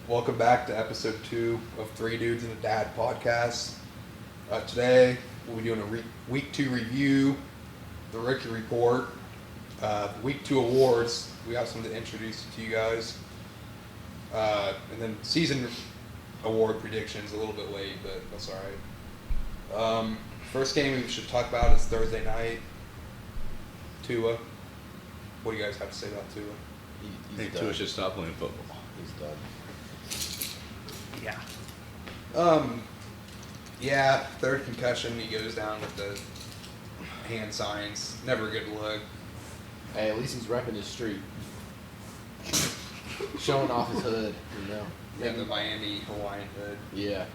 Welcome back to episode 2 of Three Dudes and a Dad podcast. Today, we'll be doing a week 2 review, the rookie report, week 2 awards. We have some to introduce to you guys. And then season award predictions a little bit late, but that's alright. First game we should talk about is Thursday night. Tua. What do you guys have to say about Tua? I think Tua should stop playing football. He's done. Yeah, third concussion, he goes down with the hand signs. Never a good look. Hey, at least he's repping his street. Showing off his hood, you know. And the Miami Hawaiian hood. Yeah.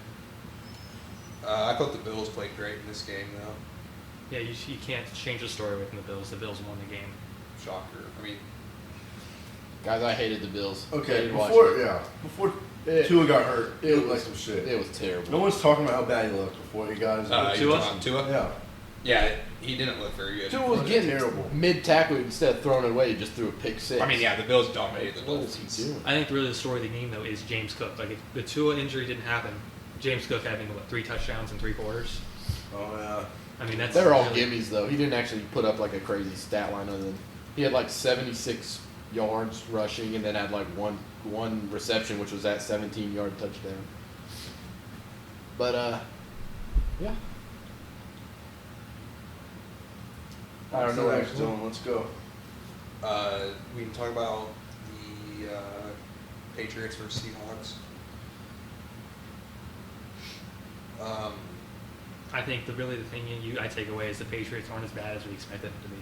I thought the Bills played great in this game, though. Yeah, you can't change the story within the Bills. The Bills won the game. Shocker. I mean, Guys, I hated the Bills. Okay, Hated before watching it. Tua got hurt, it it looked like was- some shit. It was terrible. No one's talking about how bad he looked before you guys. you talking about Tua? Yeah. Yeah, he didn't look very good. Tua was getting terrible. mid-tackle. Instead of throwing it away, he just threw a pick six. I mean, yeah, the Bills dominated the What was Dolphins. he doing? I think really the story of the game, though, is James Cook. Like, if the Tua injury didn't happen, James Cook having, 3 touchdowns in 3 quarters? Oh, yeah. I mean, that's... They were all really- gimmies, though. He didn't actually put up, like, a crazy stat line other than... He had, like, 76 yards rushing and then had, like, one reception, which was that 17-yard touchdown. But, yeah. I don't know, next zone. Let's go. We can talk about the Patriots versus Seahawks. I think the thing I take away is the Patriots aren't as bad as we expected them to be.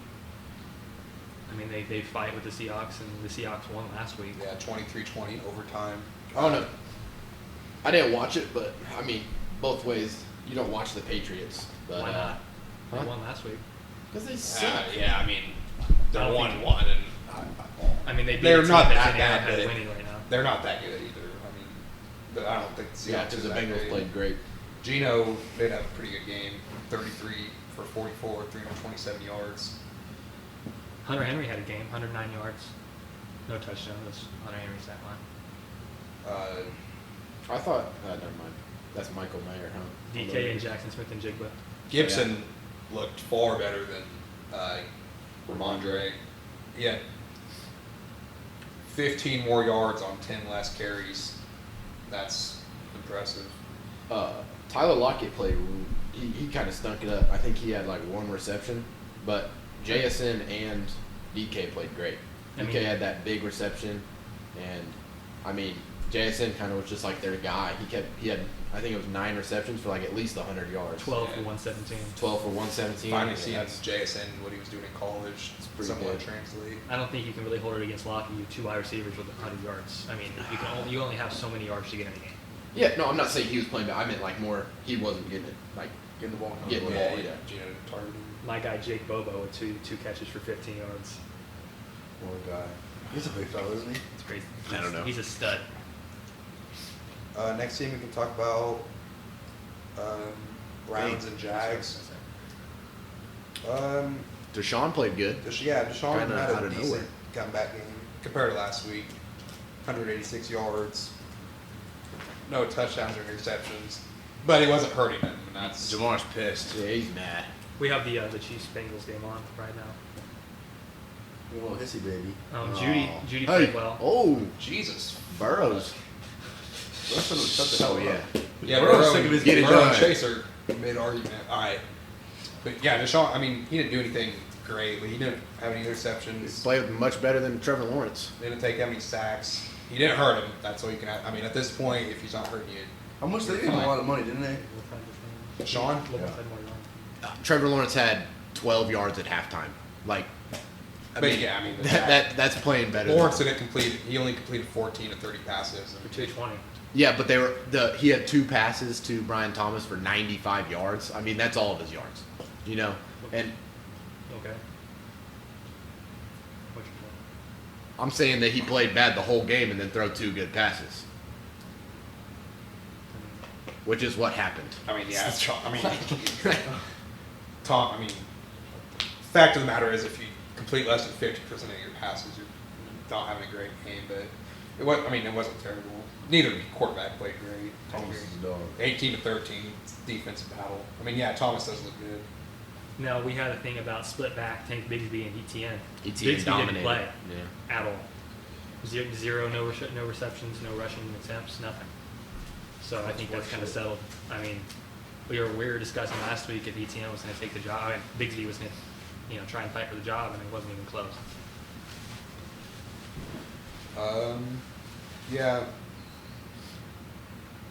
I mean, they fight with the Seahawks, and the Seahawks won last week. Yeah, 23-20 overtime. I don't know. I didn't watch it, but, I mean, both ways. You don't watch the Patriots. But, Why not? They huh? won last week. Because they suck. Yeah, I mean, they're I don't 1-1, think- and I mean, they beat They're a team not that's that in bad, Arrowhead but- winning right now. they're not that good either. I mean, but I don't think the Seahawks Yeah, because the are that Bengals great. played great. Gino did have a pretty good game, 33 for 44, 327 yards. Hunter Henry had a game, 109 yards. No touchdown. That's Hunter Henry's stat line. Uh, I thought, never mind. That's Michael Mayer, huh? DK and Jackson Smith and Jigba. Gibson looked far better than Ramondre. He had 15 more yards on 10 less carries. That's impressive. Tyler Lockett played. He kind of stunk it up. I think he had like 1 reception, but JSN and DK played great. I DK mean- had that big reception, and I mean JSN kind of was just like their guy. He had I think it was 9 receptions for like at least 100 yards. 12 Yeah. for 117. 12 for 117. Finally Yeah, seeing that's- JSN, what he was doing in college, pretty somewhat good. translate. I don't think you can really hold it against Lockett. You have 2 wide receivers with 100 yards. I mean, you only have so many yards to get in a game. Yeah, no, I'm not saying he was playing bad. I meant like more. He wasn't getting it. Like Getting the ball. Getting the Yeah, ball, yeah. Gino targeted. My guy Jake Bobo with two catches for 15 yards. Poor guy. He's a big fella, isn't he? It's crazy. I don't know. He's a stud. Next team we can talk about Browns and Jags. Deshaun played good. Deshaun Kinda had out a of decent nowhere. comeback game compared to last week. 186 yards, no touchdowns or interceptions, but he wasn't hurting them, and that's Jamar's pissed. Yeah, he's mad. We have the Chiefs Bengals game on right now. You little hissy baby. Judy Hey. played well. Oh, Jesus. Burrows. Russell was shut the hell Oh up. yeah. Yeah, Burrow's Burrow, sick of his Get it Burrow and done. Chaser made argument. All right, but yeah, Deshaun. I mean, he didn't do anything great. He didn't have any interceptions. Played much better than Trevor Lawrence. Didn't take any sacks. He didn't hurt him. That's all you can. I mean, at this point, if he's not hurting you, How much they gave him? A lot of money, didn't they? Deshaun? Look Yeah. inside more yards. Trevor Lawrence had 12 yards at halftime. Like, But yeah, I mean, the that's playing better. Lawrence didn't complete. He only completed 14 of 30 passes. For 220. Yeah, but he had 2 passes to Brian Thomas for 95 yards. I mean, that's all of his yards. You know, and Okay. What's your point? I'm saying that he played bad the whole game and then throw 2 good passes, which is what happened. I mean, yeah, it's, I mean, Tom. I mean, fact of the matter is, if you complete less than 50% of your passes, you're not having a great game. But it was. I mean, it wasn't terrible. neither quarterback played great. Thomas is a dog. 18-13 defensive battle. I mean, yeah, Thomas does look good. No, we had a thing about split back, Tank Bigsby and ETN. ETN Bigsby didn't dominated. play Yeah. at all. Zero, no receptions, no rushing attempts, nothing. So I think that's kind of settled. I mean, we were discussing last week if ETN was going to take the job. I mean, Bigsby was going to, try and fight for the job, and it wasn't even close. Yeah.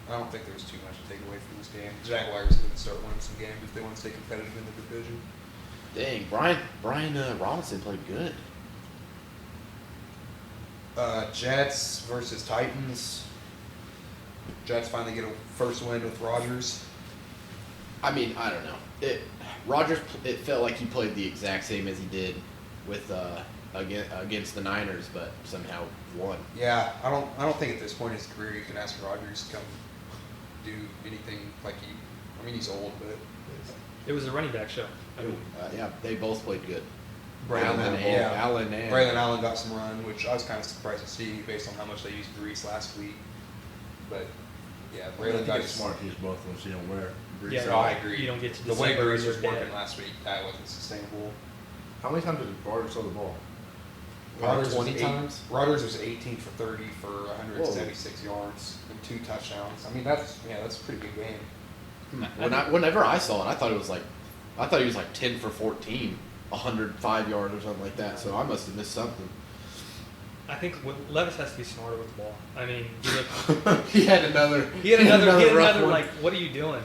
I don't think there's too much to take away from this game. Jaguars are going to start winning some games if they want to stay competitive in the division. Dang, Brian Robinson played good. Jets versus Titans. Jets finally get a first win with Rodgers. I mean, I don't know. Rodgers, it felt like he played the exact same as he did with against the Niners, but somehow won. Yeah, I don't think at this point in his career you can ask Rodgers to come do anything like he. I mean, he's old, but It was a running back show. I mean, Yeah, they both played good. Braylon Allen and Braylon Allen got some run, which I was kind of surprised to see based on how much they used Grease last week. But yeah, I Braylon think got it's smart to use both of them so you don't wear grease. Yeah, No, I agree. You don't get to the way December Grease and was you're working dead. last week. That wasn't sustainable. How many times did Rodgers throw the ball? Rodgers 20 was times? Rodgers was 18 for 30 for 176 yards and 2 touchdowns. I mean, that's a pretty good game. Whenever I saw it, I thought he was like 10 for 14, 105 yards or something like that. So I must have missed something. I think Levis has to be smarter with the ball. I mean, he He had another. rough one. like, what are you doing?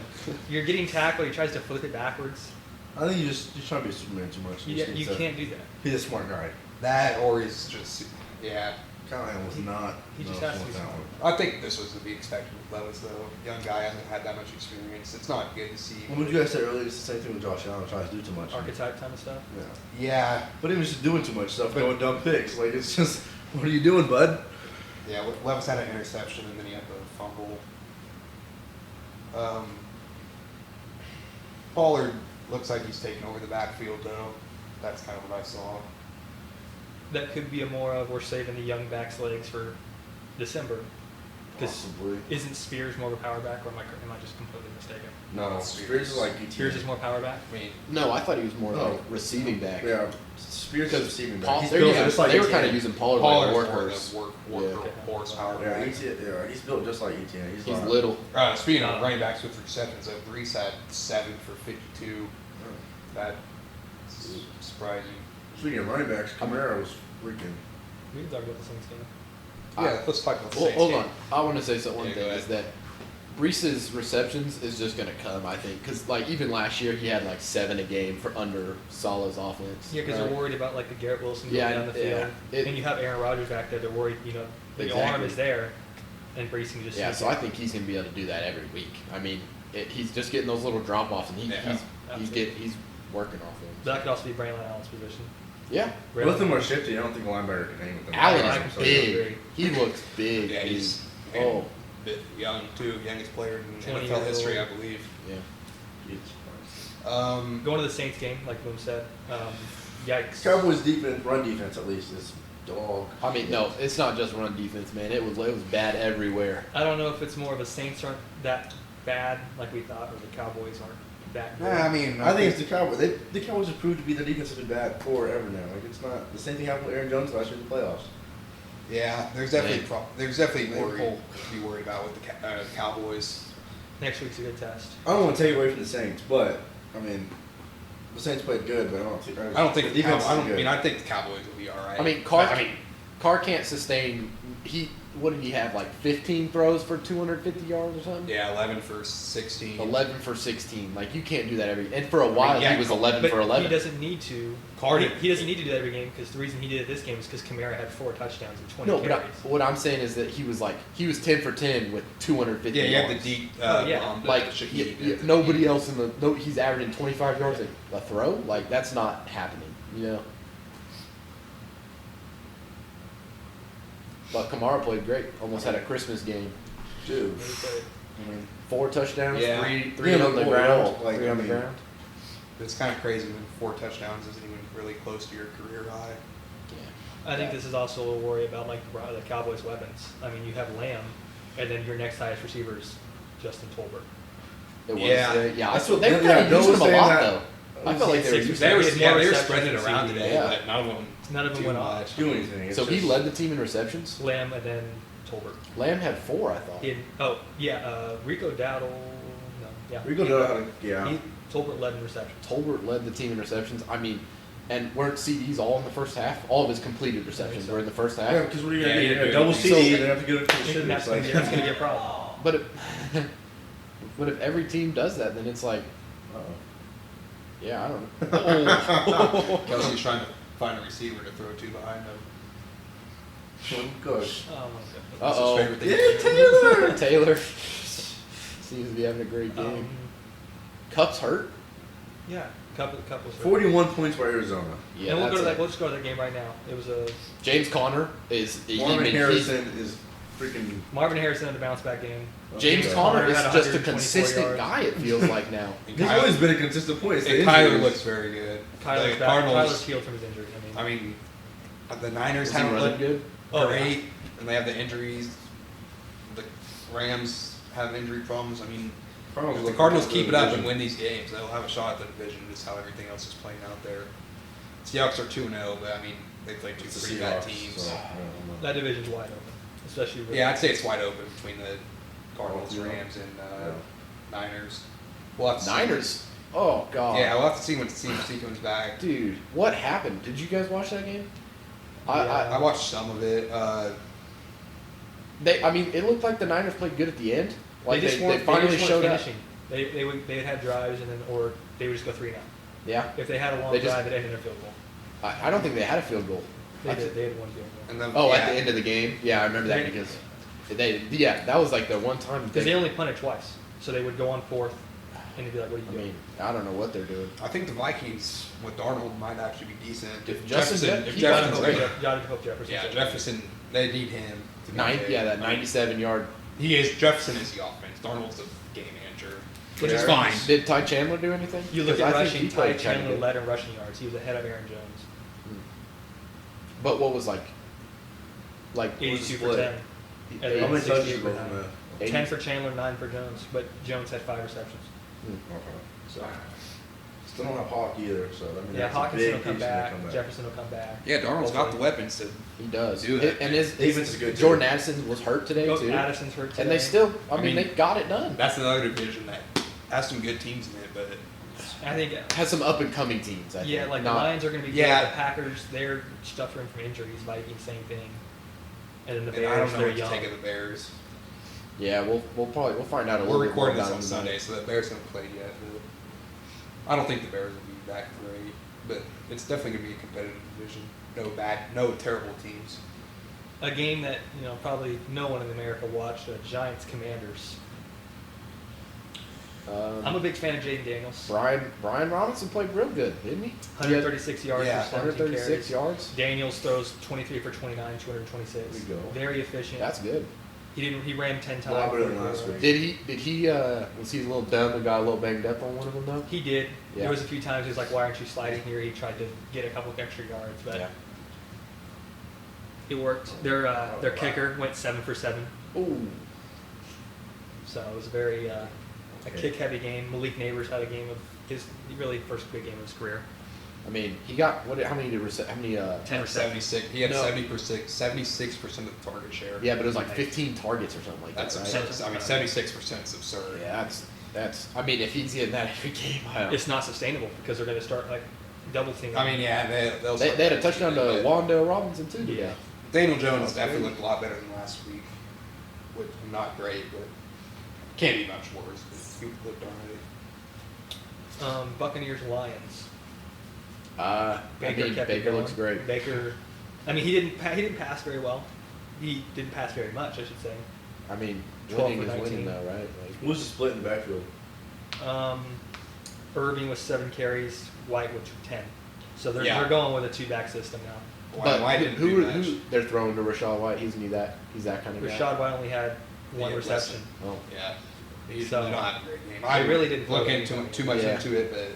You're getting tackled. He tries to flip it backwards. I think you're trying to be a Superman too much. You can't do that. He's a smart guy. That or he's just Callahan was not. He just no, has to be with that smart. one. I think this was to be expected with Levis though. Young guy hasn't had that much experience. It's not good to see. Well, what you guys said earlier, it's the same thing with Josh Allen tries to do too much. Archetype kind of stuff. Yeah. Yeah, But he was just doing too much stuff, throwing dumb picks. Like, it's just, what are you doing, bud? yeah. Levis had an interception and then he had the fumble. Pollard looks like he's taking over the backfield though. That's kind of what I saw. That could be a more of we're saving the young back's legs for December. Because Possibly. isn't Spears more of a power back, or am I just completely mistaken? No, Spears is like ETN. Spears is more power back. I mean, No, I thought he was more No. like receiving back. Yeah, Spears is receiving back. Paul, He's they built were just like kind ETN. of using Pollard Pollard's like a more workhorse. the horsepower. Yeah, back. ETN, he's built just like ETN. He's like, little. Speaking of running backs with receptions, Brees had 7 for 52. That's surprising. Speaking of running backs, Kamara was freaking. We can talk about the Saints game. Yeah, let's talk about the Well, Saints hold game. on. I want to say something. One Yeah, thing go is that Brees's receptions is just going to come, I think, because like even last year he had like 7 a game for under Salah's offense. Yeah, because they're worried about like the Garrett Wilson going Yeah, down the field, yeah. and you have Aaron Rodgers back there. They're worried, the arm Exactly. is there, and Brees can just. Yeah, so I think he's going to be able to do that every week. I mean, he's just getting those little drop offs, and Yeah, he's working off them. That could also be Braylon Allen's position. Yeah, Both of them are shifty. I don't think a linebacker can hang with them. Allen I is completely big. agree. He looks big. Yeah, dude. he's Oh, a bit young too, youngest player in 20 NFL years history, I old. believe. yeah. Going to the Saints game, like Boom said, yikes. Cowboys defense, run defense at least, is dog. I mean, no, it's not just run defense, man. It was bad everywhere. I don't know if it's more of a Saints aren't that bad like we thought, or the Cowboys aren't that good. I mean, I think it's the Cowboys. The Cowboys have proved to be their defense has been bad forever now. Like, it's not the same thing happened with Aaron Jones last year in the playoffs. yeah, there's definitely They worry pull. to be worried about with the Cowboys. Next week's a good test. I don't want to take away from the Saints, but I mean, the Saints played good, but I don't think the defense is I good. think the Cowboys will be all right. I mean, Carr can't sustain. What did he have? Like 15 throws for 250 yards or something? yeah, 11 for 16. 11 for 16. Like you can't do that and for a while yeah, he was 11 But for 11. he doesn't need to. Carter- He doesn't need to do that every game because the reason he did it this game is because Kamara had 4 touchdowns and 20 No, but carries. what I'm saying is that he was 10 for 10 with 250 Yeah, you have yards. the deep yeah. bomb that Like Shaquille did. nobody else he's averaging 25 yards a throw. Like that's not happening, But Kamara played great. Almost had a Christmas game. Dude, Really good. I mean, 4 touchdowns, Yeah. 3 Yeah, on the but ground, like, 3 on I the mean, ground. It's kind of crazy when 4 touchdowns isn't even really close to your career high. Yeah. I think this is also a worry about like the Cowboys' weapons. I mean, you have Lamb, And then your next highest receiver is Justin Tolbert. It was, Yeah. yeah. That's what They were kind of Bill using was him a saying lot, that. though. I felt like they were Six using or him. seven. They were receptions spreading it around receiving. today, Yeah. but none of them. None of them too went off. much. Do anything. It's So he just- led the team in receptions. Lamb and then Tolbert. Lamb had 4, I thought. Rico Dowdle. No, yeah. Rico Dowdle, yeah. Tolbert led in receptions. Tolbert led the team in receptions. I mean, and weren't CDs all in the first half? All of his completed receptions were in the first half. Yeah, because what are you Yeah, gonna he do? didn't do Double anything. CD, So- then have to get it to the And shit. that's It's like, going to be a problem. But if every team does that, then it's like, yeah, I don't know. Kelsey's trying to find a receiver to throw to behind him. Good. Oh, my God. That's Uh-oh. his favorite thing. Yeah, Taylor. Taylor seems to be having a great game. Cup's hurt. Yeah, couple was hurt. 41 points for Arizona. Yeah, and we'll go to that's that. We'll just go to that game right now. It was a James Conner is Marvin he- Harrison is freaking. Marvin Harrison had a bounce back game. James Yeah. Conner Conner is had just a 124 consistent yards. guy. It feels like now. And He's always been a consistent point. It's the and Kyler injuries. looks very good. Kyler's The back. Cardinals, Kyler's healed from his injury. I mean, the Niners Is he haven't running looked good? Oh, great, and they have the injuries. The Rams have injury problems. I mean, Cardinals if the look Cardinals good keep in it the up and division. win these games, they'll have a shot at the division. Just how everything else is playing out there. Seahawks are 2-0, but I mean, they played two It's the pretty bad Seahawks, teams. so, I don't know. that division's wide open, especially with Yeah, I'd say it's wide open between the Cardinals, Yeah. Rams, and Yeah. Niners. We'll have to see. Niners. Oh god. Yeah, we'll have to see when CMC comes back. Dude, what happened? Did you guys watch that game? I watched some of it. I mean, it looked like the Niners played good at the end. Like they they finally showed finishing. up. They had drives and then or they would just go 3-0. Yeah. If they had a long They just- drive, it ended in a field goal. I don't think they had a field goal. They did. They had one field goal. And then, Oh, yeah, at the end of the game. Yeah, I remember that They- because that was like the one time. Because they only punted twice, so they would go on fourth, and they'd be like, "What are you I doing?" mean, I don't know what they're doing. I think the Vikings with Darnold might actually be decent. If Justin- if he Gotta Jefferson's hope ready. Jeff- gotta hope Jefferson's Yeah, ready. Jefferson, they need him. To be good. That I mean, 97-yard. Jefferson is the offense. Darnold's the game manager, which is Yeah. fine. Did Ty Chandler do anything? You look 'Cause at I think rushing. he Ty played kinda Chandler good. led in rushing yards. He was ahead of Aaron Jones. But what was like 82 for split? 10. Eight- How many 68 touches for go from 10. that? 80? 10 for Chandler, 9 for Jones, but Jones had 5 receptions. Hmm. Okay. So Still don't have Hawk either, so I mean, yeah, that's a Hawkinson big will come piece when they back. come back. Jefferson will come back. Yeah, Darnold's got the Hopefully. weapons to. He does. Do that. And his Defense is good, too. Jordan Addison was hurt today Oh, too. Addison's hurt today. And they still, I I mean, mean, they got it done. That's another division that has some good teams in it, but I think. Has some up and coming teams. I Yeah, think. like Not- the Lions are going to be Yeah. good. The Packers, they're suffering from injuries. Vikings, same thing. And then the and I Bears, don't know they're what to young. take of the Bears. Yeah, we'll probably find out a little We're bit more recording this about on them Sunday, tonight. so the Bears haven't played yet. But I don't think the Bears will be that great, but it's definitely gonna be a competitive division. No terrible teams. A game that probably no one in America watched. Giants Commanders. I'm a big fan of Jaden Daniels. Brian Robinson played real good, didn't he? 136 yards Yeah, for 17 136 carries. yards. Daniels throws 23 for 29, 226. There you go. Very efficient. That's good. He ran 10 times. A lot better than 44 last yards. week. Did he was he a little dumb and got a little banged up on one of them though? He did. Yeah. There was a few times he was like, "Why aren't you sliding here?" He tried to get a couple extra yards, but Yeah. it worked. Their kicker went 7 for 7, Ooh. so it was very a Okay. kick-heavy game. Malik Neighbors had a game of his really first big game of his career. I mean, he got how many 10 receptions. 76. He had No. 76% of the target share. Yeah, but it was like 15 targets or something like That's that. Right? absurd. I mean, 76% is absurd. Yeah, that's. I mean, if he's getting that every game, It's not sustainable because they're going to start like double teaming. I mean, yeah, they'll they had a touchdown to but Wandale Robinson too. Yeah. today. Daniel Jones That's definitely great. looked a lot better than last week. Which not great, but can't be much worse. But he looked alright. Buccaneers Lions. I mean, kept it Baker going. looks great. Baker, I mean, he didn't pass very well. He didn't pass very much, I should say. I mean, 12 winning for is 19. winning though, right? Like, Who's the split in the backfield? Irving with 7 carries, White with 10. So they're Yeah. going with a 2-back system now. but Why didn't do much? who they're throwing to Rashad White? He's that kind of guy. Rashad White only had one Yeah, reception. Oh. Yeah. He So- did not have a great game. I really didn't look look into into it. too much Yeah. into it, but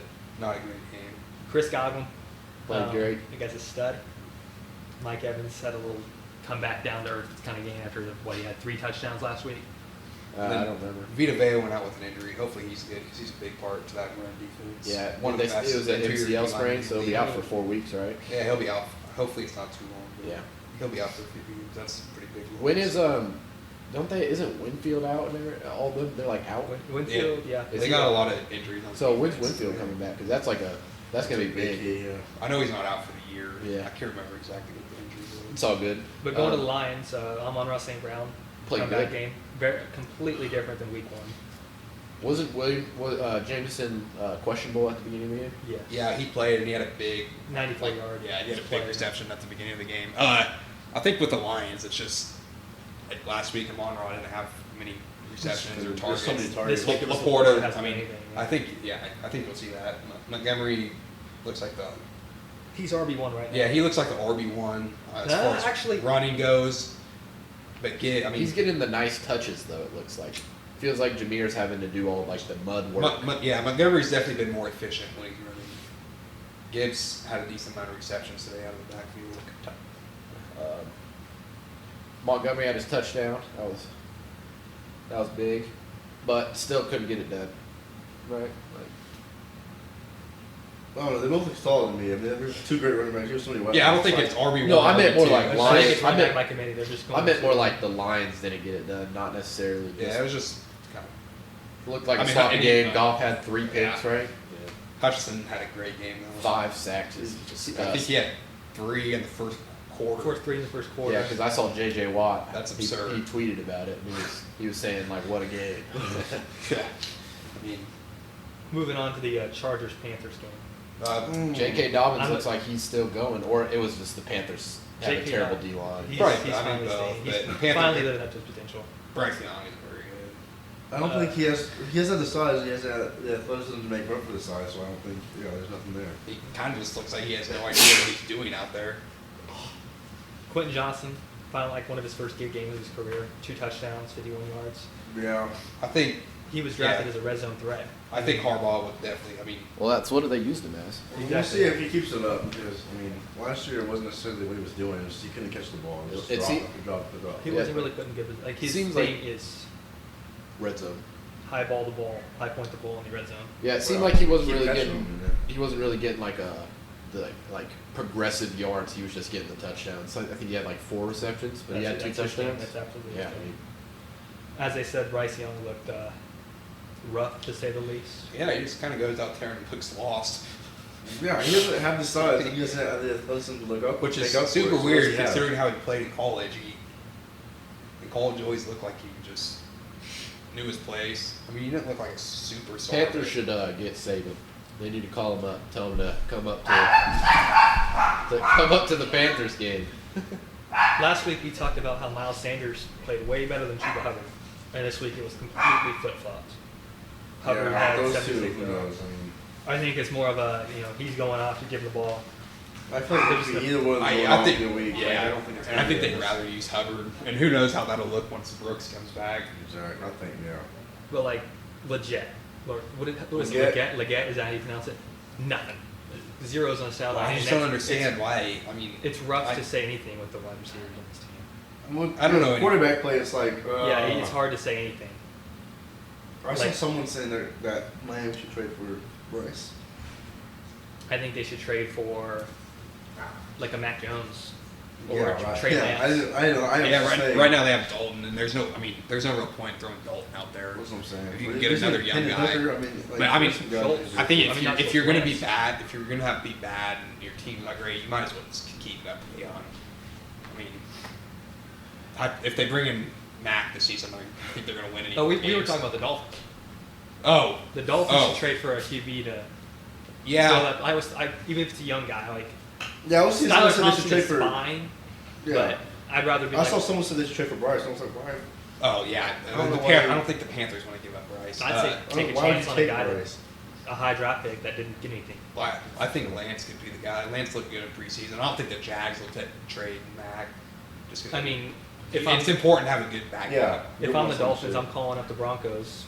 not a great game. Chris Godwin Played great. I guess a stud. Mike Evans had a little come back down to earth kind of game after he had 3 touchdowns last week? I don't remember. Vita Vea went out with an injury. Hopefully he's good because he's a big part to that run defense. Yeah, One of the best it was an interior MCL D-linemen sprain, in so the he'll be league. out for 4 weeks, right? Yeah, he'll be out. Hopefully it's not too long. But Yeah. he'll be out for a few games. That's pretty big. When is don't they? Isn't Winfield out? And all of them, they're like out. Winfield, yeah. Is They he got a out? lot of injuries. On So defense. when's Winfield coming back? Because that's gonna be big. Yeah. I know he's not out for the year. Yeah. I can't remember exactly what the injury was. It's all good. But going to the Lions, Amon-Ra St. Brown Played comeback good. game, very completely different than week 1. Wasn't Jameson questionable at the beginning of the game? Yes. Yeah, he played and he had a big 94 yard. Yeah, he had a play. big reception at the beginning of the game. I think with the Lions, it's just like last week, Amon-Ra didn't have many receptions or There's targets. so many targets. This week it was Laporta, hasn't I mean, been anything, yeah. I think you'll see that. Montgomery looks like the He's RB1 right now. yeah, he looks like the RB1 as far as actually- running goes. But He's getting the nice touches though. It looks like. Feels like Jameer's having to do all like the mud work. Montgomery's definitely been more efficient when he's running. Gibbs had a decent amount of receptions today out of the backfield. Montgomery had his touchdown. That was big, but still couldn't get it done. Right. Like, I don't know. They both look solid to me. I mean, there's 2 great running backs. There's so many weapons. Yeah, I don't think it's RB1. No, I meant more like I Lions. think it's I run meant- back by committee. They're just going I meant to- more like the Lions didn't get it done, not necessarily. Just, Yeah, it was just kind of. looked like I a mean, sloppy how- game. Goff had 3 picks, Yeah. right? Hutchinson had a great game though. 5 sacks. Is I think he had 3 in the first quarter. Fourth 3 in the first quarter. Yeah, because I saw J.J. Watt. That's He- absurd. He tweeted about it. And he was saying like, "What a game." Yeah. I mean, Moving on to the Chargers-Panthers game. J.K. Dobbins I'm- looks like he's still going, or it was just the Panthers had a J.K. terrible Dobbins. D line. He's, Right, he's I mean, finally both, staying. He's but the Panthers- finally living up to his potential. Bryce Young is very good. I don't think he has. He has the size. He has the athleticism to make up for the size. So I don't think there's nothing there. He kind of just looks like he has no idea what he's doing out there. Quentin Johnson, finally like one of his first good games of his career. 2 touchdowns, 51 yards. Yeah. I think He was drafted Yeah. as a red zone threat. Harbaugh would definitely. I mean, Well, that's what they used him as. We'll see if he keeps it up because I mean, last year it wasn't necessarily what he was doing. It was he couldn't catch the ball. It was It just seemed- drop. He Yeah. wasn't really putting good. Like his Seems thing like- is Red zone. high ball the ball, high point the ball in the red zone. Yeah, it seemed Well, like he wasn't keep really catching getting. them, yeah. He wasn't really getting like the progressive yards. He was just getting the touchdowns. So I think he had like 4 receptions, but he had 2 That's his thing. touchdowns. That's absolutely Yeah, his I thing. mean, As they said, Bryce Young looked rough to say the least. yeah, he just kind of goes out there and looks lost, Yeah, he doesn't have the size. He doesn't have the athleticism to look up. which is make up for super it, so weird he has. considering how he played in college. In college, always looked like he just knew his place. I mean, he didn't look like a superstar. Panthers should get Saban. They need to call him up, tell him to come up to the Panthers game. Last week we talked about how Miles Sanders played way better than Chuba Hubbard, and this week it was completely flip-flopped. Hubbard Yeah, had those two. 76 Who yards. knows? I mean, I think it's more of a, he's going off to give the ball. I feel like There's it could be the- either one of them I going think, off in a week. Like, yeah, I don't think it's and I think they'd gonna be rather use Hubbard, and who knows how that'll look once Brooks comes back. Exactly. I think yeah. But like, Leggett, or what was it, Leggett? Leggett, is that how you pronounce it? Nothing. Zeros on the stat line. I and just don't that's- understand why. I mean, It's rough I- to say anything with the wide receivers on this team. I don't know any- Quarterback play. It's like Yeah, it's hard to say anything. I saw like- someone saying that Miami should trade for Bryce. I think they should trade for like a Mac Jones or Yeah, right. Trey Yeah, Lance. I yeah, was right, saying, right now they have Dalton, and there's no real point throwing Dalton out there. That's what I'm saying. If you can But get isn't another it young Hendon guy. Hooker? I mean, But I mean, there's some guys Schultz- that I think I mean, not if you're going to be Lance. bad, if you're going to be bad, and your team's not great, you might as well just keep that young. I mean, if they bring in Mac this season, I think they're going to win any Oh, we games. were talking about the Dolphins. Oh, The Dolphins Oh. should trade for a QB to. yeah. So that even if it's a young guy, like Yeah, I was seeing Tyler someone said they Thompson should trade is for. fine, Yeah, but I'd rather be. I like, saw someone said they should trade for Bryce. I was like, why? Oh, yeah. I don't know The why I they- don't think the Panthers want to give up Bryce. I'd say take a why would chance you on a take guy Bryce? a high draft pick that didn't get anything. I think Lance could be the guy. Lance looked good in preseason. I don't think the Jags will trade Mac. Just 'cause I mean, if I'm it's important to have a good backup. Yeah. if I'm the Dolphins, I'm calling up the Broncos.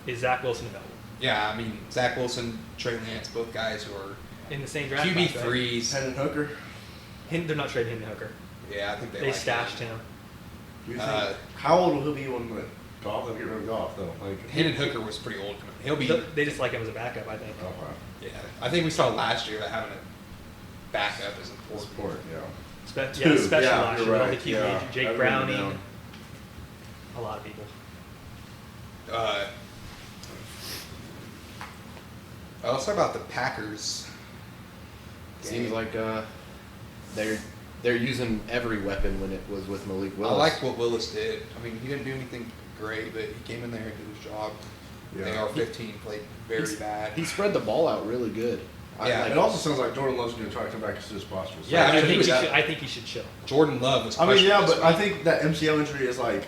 Is Zach Wilson available Yeah, I mean, Zach Wilson, Trey Lance, both guys who are in the same draft? QB class, right? threes. Hendon Hooker. They're not trading Hendon Hooker. Yeah, I think They like stashed him. Do you think, Uh, how old will he be when like, golf? They'll get rid of golf though. Like, Hendon Hooker was pretty old. He'll be. They just like him as a backup, I think. oh, wow. Yeah, I think we saw last year that having a backup is important. Sport, yeah. Yeah, especially Yeah, last you're year. right, They keep yeah. Jake I remember Browning, now. a lot of people. Let's talk about the Packers. Seems game. like they're using every weapon when it was with Malik Willis. I like what Willis did. I mean, he didn't do anything great, but he came in there and did his job. Yeah. They are 15 played very bad. He spread the ball out really good. Yeah, It also sounds like Jordan Love's going to try to come back as soon as possible. So Yeah, I agree with that. I think he should chill. Jordan Love was. I mean, yeah, questionable but this I week. think that MCL injury is like,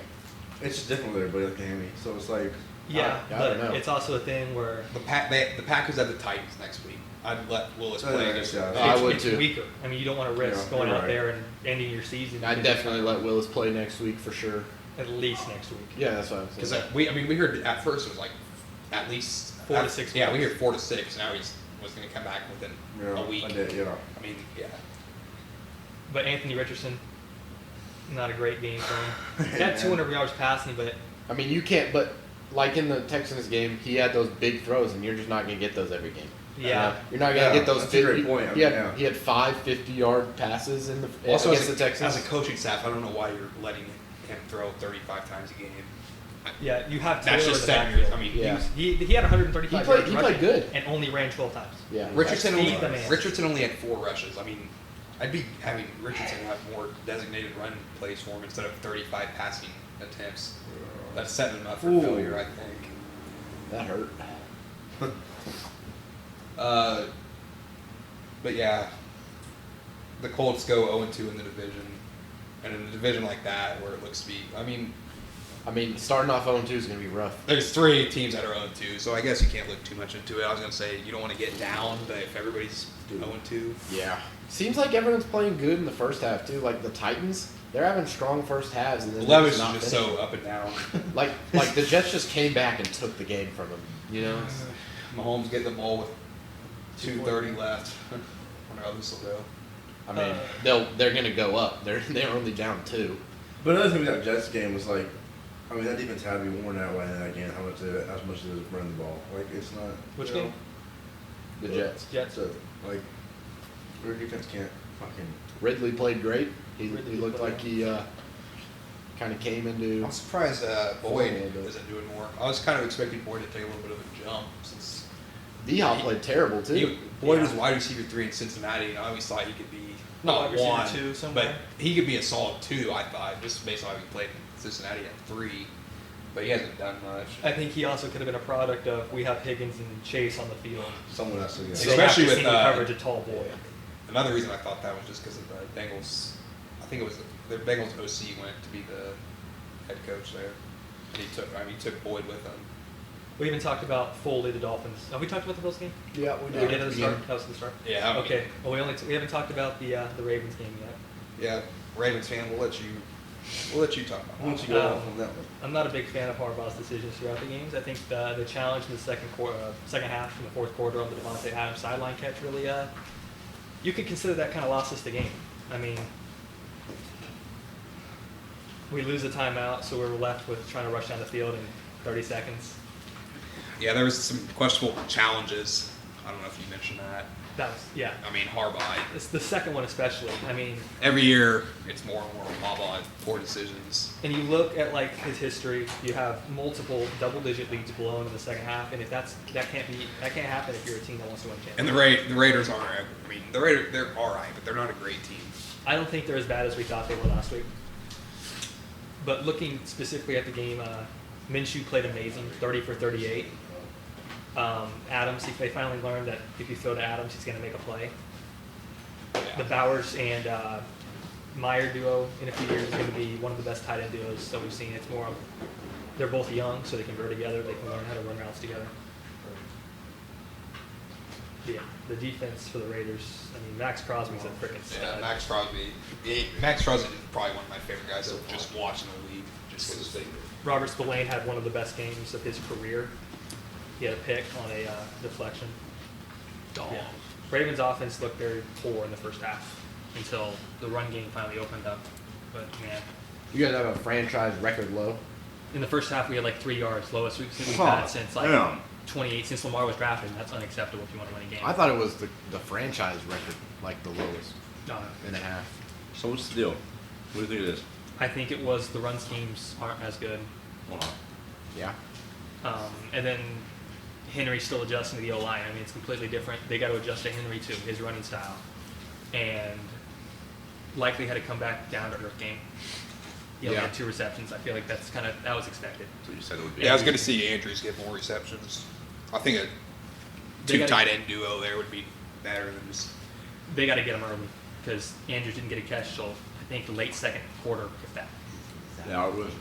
it's just different with everybody like a hammy. So it's like, Yeah, I but don't know. it's also a thing where the Packers have the Titans next week. I'd let Willis play against yeah. them. I would it's too. weaker. I mean, you don't want to risk Yeah, going you're out right. there and ending your season. I'd definitely let Willis play next week for sure. At least next week. Yeah, that's what I'm Because saying. we heard at first it was like at least 4 to 6 Yeah, we weeks. heard 4 to 6. Now he's was going to come back within yeah, a week. I did, yeah. I mean, yeah. But Anthony Richardson, not a great game for him. He had 200 yards passing, but I mean, you can't. But like in the Texans game, he had those big throws, and you're just not gonna get those every game. yeah. You're not gonna Yeah, get those. that's a great point. I He mean, had yeah. he had 5 50-yard passes in the Also, against as the Texans. a coaching staff, I don't know why you're letting him throw 35 times a game. Yeah, you have That's Taylor just in the setting your. backfield. I mean, Yeah. He had 135 He yards played rushing good. and only ran 12 times. Yeah, Richardson Feed only, the man. Richardson only had 4 rushes. I mean, I'd be having Richardson have more designated run plays for him instead of 35 passing attempts. That's setting him up for Ooh. failure, I think. that hurt. But yeah, the Colts go 0-2 in the division, and in a division like that where it looks to be, I mean, starting off 0-2 is gonna be rough. there's 3 teams that are 0-2, so I guess you can't look too much into it. I was gonna say you don't want to get down, but if everybody's 0-2, Yeah. Seems like everyone's playing good in the first half too. Like the Titans, they're having strong first halves, and then they're Levis is not just finishing. so up and down. Like the Jets just came back and took the game from them. You know. Mahomes getting the ball with 2:30 left. I wonder how this will go. I mean, they're gonna go up. They're only down 2. But another thing with that Jets game was like, I mean, that defense had to be worn out by that game. How much it is running the ball. Like, it's not. Which you know, game? The Jets. Jets. So, like, their defense can't fucking. Ridley played great. He Ridley looked played like he kind of came into. I'm surprised a Boyd little bit. isn't doing more. I was kind of expecting Boyd to take a little bit of a jump since D-Hop played terrible too. Boyd Yeah. was wide receiver 3 in Cincinnati, and I always thought he could be Wide not receiver 1, 2 somewhere. but he could be a solid 2. I thought just based on how he played in Cincinnati at 3, but he hasn't done much. I think he also could have been a product of we have Higgins and Chase on the field. Someone has to get. So Especially they have with, to see the coverage of tall boy. Another reason I thought that was just because of the Bengals. I think it was the Bengals OC went to be the head coach there, and he took Boyd with him. We even talked about Foley, the Dolphins. Have we talked about the Bills game? Yeah, We did at the start. That was the start. Yeah. Okay. Well, we haven't talked about the Ravens game yet. Yeah, Ravens fan, we'll let you talk about Why it. don't you go Um, off on that one? I'm not a big fan of Harbaugh's decisions throughout the games. I think the challenge in the second half and the fourth quarter on the Devontae Adams sideline catch really, you could consider that kind of lost us the game. I mean, we lose a timeout, so we're left with trying to rush down the field in 30 seconds. Yeah, there was some questionable challenges. I don't know if you mentioned that. That was, yeah. I mean, Harbaugh. It's the second one especially. I mean, Every year, it's more and more Harbaugh and poor decisions. and you look at like his history, you have multiple double-digit leads blown in the second half, and if that can't happen if you're a team that wants to win And championships. the Raiders aren't. I mean, they're all right, but they're not a great team. I don't think they're as bad as we thought they were last week. But looking specifically at the game, Minshew played amazing, 30 for 38. Adams, they finally learned that if you throw to Adams, he's going to make a play. Yeah. The Bowers and Meyer duo in a few years is going to be one of the best tight end duos that we've seen. It's more of, they're both young, so they can grow together. They can learn how to run routes together. Yeah, the defense for the Raiders. I mean, Max Crosby's a freaking stud. Yeah, Max Crosby. Max Crosby is probably one of my favorite guys to just watch in the league. Just because Robert Spillane had one of the best games of his career. He had a pick on a deflection. dog. Yeah. Ravens offense looked very poor in the first half. until the run game finally opened up. But man, You guys have a franchise record low. in the first half we had like 3 yards, lowest we've Huh. had since like Damn. 28, since Lamar was drafted. And that's unacceptable if you want to win a game. I thought it was the franchise record, like the lowest No, and a half. So what's the deal? What do you think it is? I think it was the run schemes aren't as good. Yeah. And then Henry's still adjusting to the O-line. I mean, it's completely different. They got to adjust to Henry too, his running style. And likely had to come back down to earth game. He only Yeah. had 2 receptions. I feel like that was expected. So you said it would be. Yeah, I was going to see Andrews get more receptions. I think a They two gotta- tight end duo there would be better than just. They got to get him early because Andrews didn't get a catch till I think the late second quarter, if that. Yeah, it was.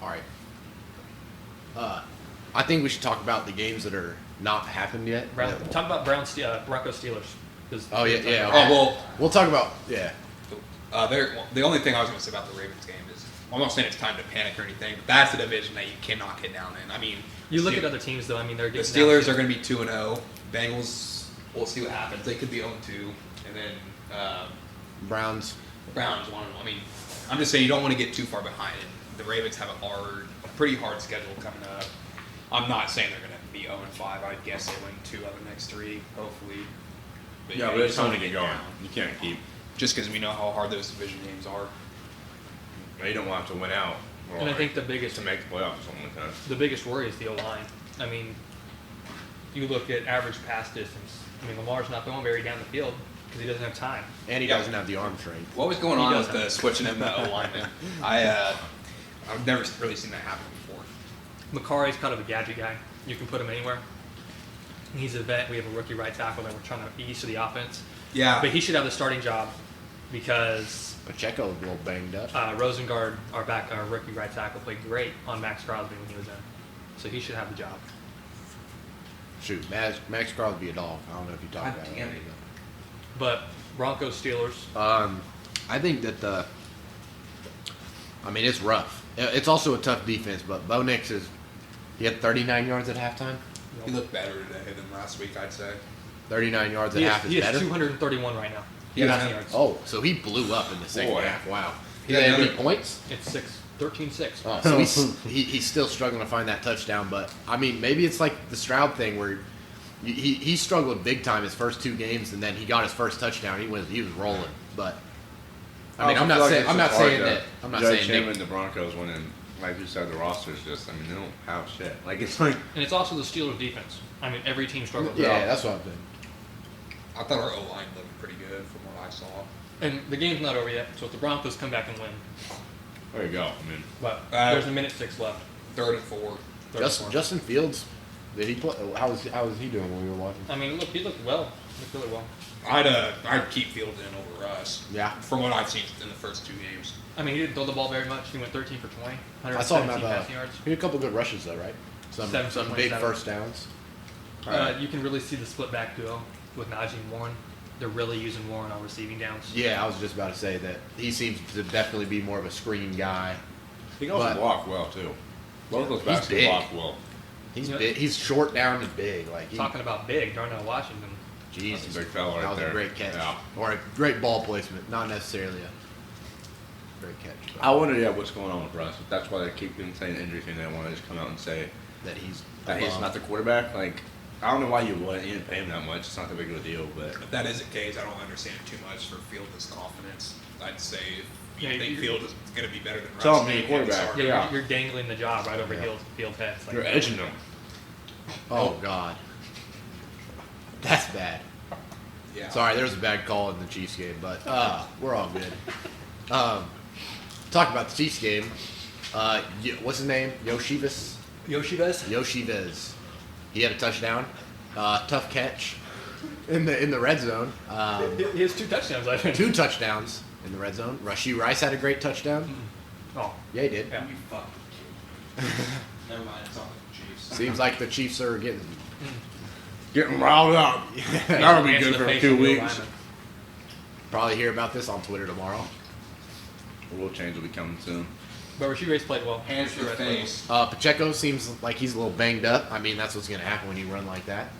All right. I think we should talk about the games that are not happened yet. Talk about Broncos Steelers. 'Cause- Oh yeah, yeah. Oh, well, We'll talk about yeah. the only thing I was going to say about the Ravens game is I'm not saying it's time to panic or anything, but that's a division that you cannot get down in. I mean, You look at other teams though. I mean, they're the getting Steelers down are going to be 2-0. Bengals, we'll see what happens. They could be 0-2, and then Browns. Browns 1. I mean, I'm just saying you don't want to get too far behind. The Ravens have a pretty hard schedule coming up. I'm not saying they're going to be 0-5. I guess they win 2 out of the next 3, hopefully. Yeah, but you it's don't time to wanna get going. down, You can't keep. just because we know how hard those division games are. You don't want to win out. And I think the biggest to make the playoffs or something like that. The biggest worry is the O-line. I mean, you look at average pass distance. I mean, Lamar's not going very down the field because he doesn't have time. And he Yeah. doesn't have the arm strength. What was going He on does with the have- switching in the O-line, man? I've never really seen that happen before. Macari's kind of a gadget guy. You can put him anywhere. He's a vet. We have a rookie right tackle that we're trying to ease to the offense. Yeah. But he should have the starting job because Pacheco was a little banged up. Rosengard, our rookie right tackle, played great on Max Crosby when he was in. So he should have the job. Shoot, Max Crosby a dog. I don't know if you talked God about damn it. it. But Broncos, Steelers, I think that I mean, it's rough. It's also a tough defense, but Bo Nix he had 39 yards at halftime. He looked better today than last week, I'd say. 39 yards at he half has, is he has better. 231 right now. Yeah, Passing man. yards. Oh, so he blew up in the second Boy. half. Wow. He Yeah, had any another- points? It's 13-6. Oh, so he's still struggling to find that touchdown. But I mean, maybe it's like the Stroud thing where he struggled big time his first 2 games, and then he got his first touchdown. He was rolling. But I mean, I'm not saying that. I'm not Judge saying him Nick, and the Broncos winning. Like you said, the roster's just. I mean, they don't have shit. Like it's like. And it's also the Steelers defense. I mean, every team struggles. yeah, that's what I'm doing. I thought our O-line looked pretty good from what I saw. And the game's not over yet, so if the Broncos come back and win, There you go. I mean, but Uh, there's 1:06 left. 3rd and 4. Third and fourth. Justin Fields, did he play? How was he doing when we were watching? I mean, look, he looked well. Looked really well. I'd keep Fields in over Russ. Yeah. From what I've seen in the first 2 games. I mean, he didn't throw the ball very much. He went 13 for 20, I saw him 117 have passing yards. he had a couple good rushes though, right? Some 7 big 27. first downs. You can really see the split back duo with Najee and Warren. They're really using Warren on receiving downs. Yeah, I was just about to say that he seems to definitely be more of a screen guy. he can also But- block well too. Both those He's backs can big. block well. He's Yeah. big. He's short down and big. Like Talking about big, Darnell Washington. Jesus, That's a big fella right that was there. a great catch Yeah. or a great ball placement. Not necessarily a great catch. But I wonder, what's going on with Russ. If that's why they keep saying injury thing. They want to just come out and say that he's that he's not the quarterback. Like, I don't know why you wouldn't. You didn't pay him that much. It's not that big of a deal. But If that is the case, I don't understand it too much for Fields' confidence. I'd say if you Yeah, think you're- Fields is going to be better than Russ. Tell him then he's a you can't quarterback. start. Yeah, Yeah. You're dangling the job right over Yeah. Fields' heads. Like, you're edging them. Oh God, that's bad. Yeah. Sorry, there was a bad call in the Chiefs game, but we're all good. Talk about the Chiefs game. What's his name? Yoshivas. Yoshivas. He had a touchdown. Tough catch in the red zone. He has 2 touchdowns, I think. 2 touchdowns in the red zone. Rashee Rice had a great touchdown. Oh, Yeah, he did. yeah. You fucking kid. Never mind, it's on the Chiefs. Seems like the Chiefs are getting. Getting riled up. That'll be Hands good to the for a face few of the weeks. lineman. Probably hear about this on Twitter tomorrow. The rule change will be coming soon. But Rashee Rice played well. Hands to Rashee the Rice played well. face. Pacheco seems like he's a little banged up. I mean, that's what's going to happen when you run like that.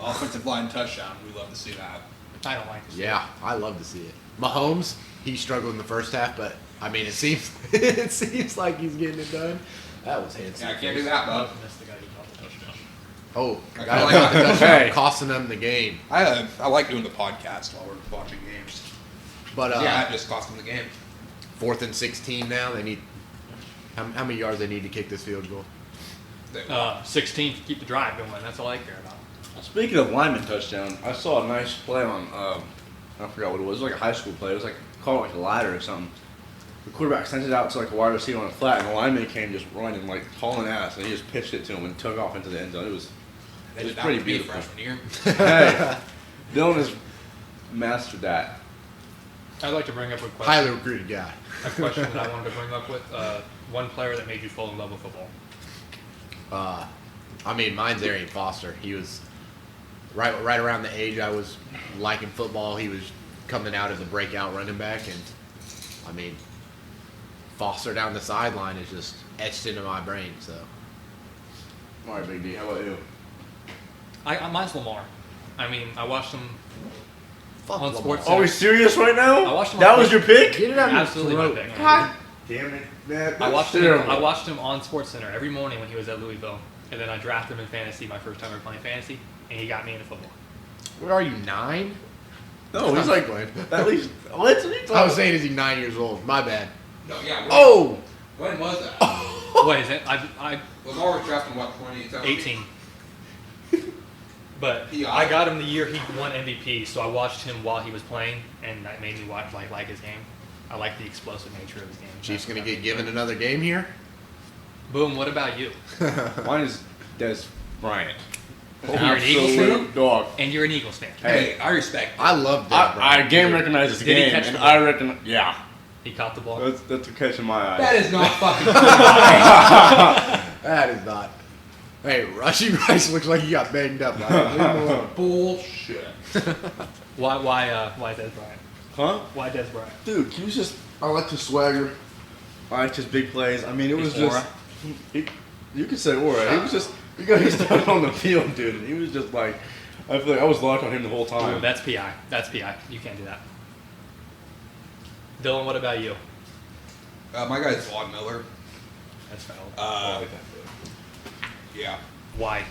Offensive line touchdown. We love to see that. I don't like to see Yeah, I love to see it. Mahomes, he struggled in the first half, but I mean, it seems it seems like he's getting it done. That was handsome. Yeah, I can't do that, bud. That's the guy who caught the touchdown. Oh, I got like the it. touchdown, Hey. costing them the game. I like doing the podcast while we're watching games. But Yeah, it just cost them the game. 4th and 16 now. They need how many yards they need to kick this field goal? 16 to keep the drive going. That's all I care about. Speaking of lineman touchdown, I saw a nice play on, I forgot what it was. It was like a high school play. It was like, called like a ladder or something. The quarterback sent it out to like a wide receiver on a flat, and the lineman came just running like hauling ass, and he just pitched it to him and took off into the end zone. It was pretty beautiful. Freshman year. Hey, Dylan has mastered that. I'd like to bring up a question. Highly recruited guy. A question that I wanted to bring up with one player that made you fall in love with football. I mean, mine's Arian Foster. He was right around the age I was liking football. He was coming out as a breakout running back, and I mean, Foster down the sideline is just etched into my brain. So, All right, Big D, how about you? Mine's Lamar. I mean, I watched him fuck on Lamar. Sports Are we serious right now? I watched him That on was your pick? Get it out of your Absolutely my throat. pick. God damn it, man. I watched That's him. terrible. I watched him on Sports Center every morning when he was at Louisville, and then I drafted him in fantasy my first time ever playing fantasy, and he got me into football. What are you, 9? No, he's like, at least, what? I was saying, is he 9 years old? My bad. No, yeah. Oh! When was that? What is it? I Lamar was drafted in what, 2018? 18. But Yeah. I got him the year he won MVP, so I watched him while he was playing, and that made me like his game. I like the explosive nature of his game. Chiefs gonna get given another game here? Boom. What about you? Mine is Des Bryant. You're an Eagles Absolute fan, dog. and you're an Eagles fan. Hey, I respect it. I love that. I game recognizes the Did he game, catch and the I ball? reckon, yeah. He caught the ball. That's a catch in my eye. That is not fucking That is not. Hey, Rushy Rice looks like he got banged up. bullshit. Why Des Bryant? Huh? Why Des Bryant? Dude, he was just, I liked his swagger. I liked his big plays. I mean, it was His just, you could say aura. He was just, you got his stuff on the field, dude. And he was just like, I feel like I was locked on him the whole time. Ooh, that's PI. That's PI. You can't do that. Dylan, what about you? My guy's Vaughn Miller. That's foul. Yeah. Why?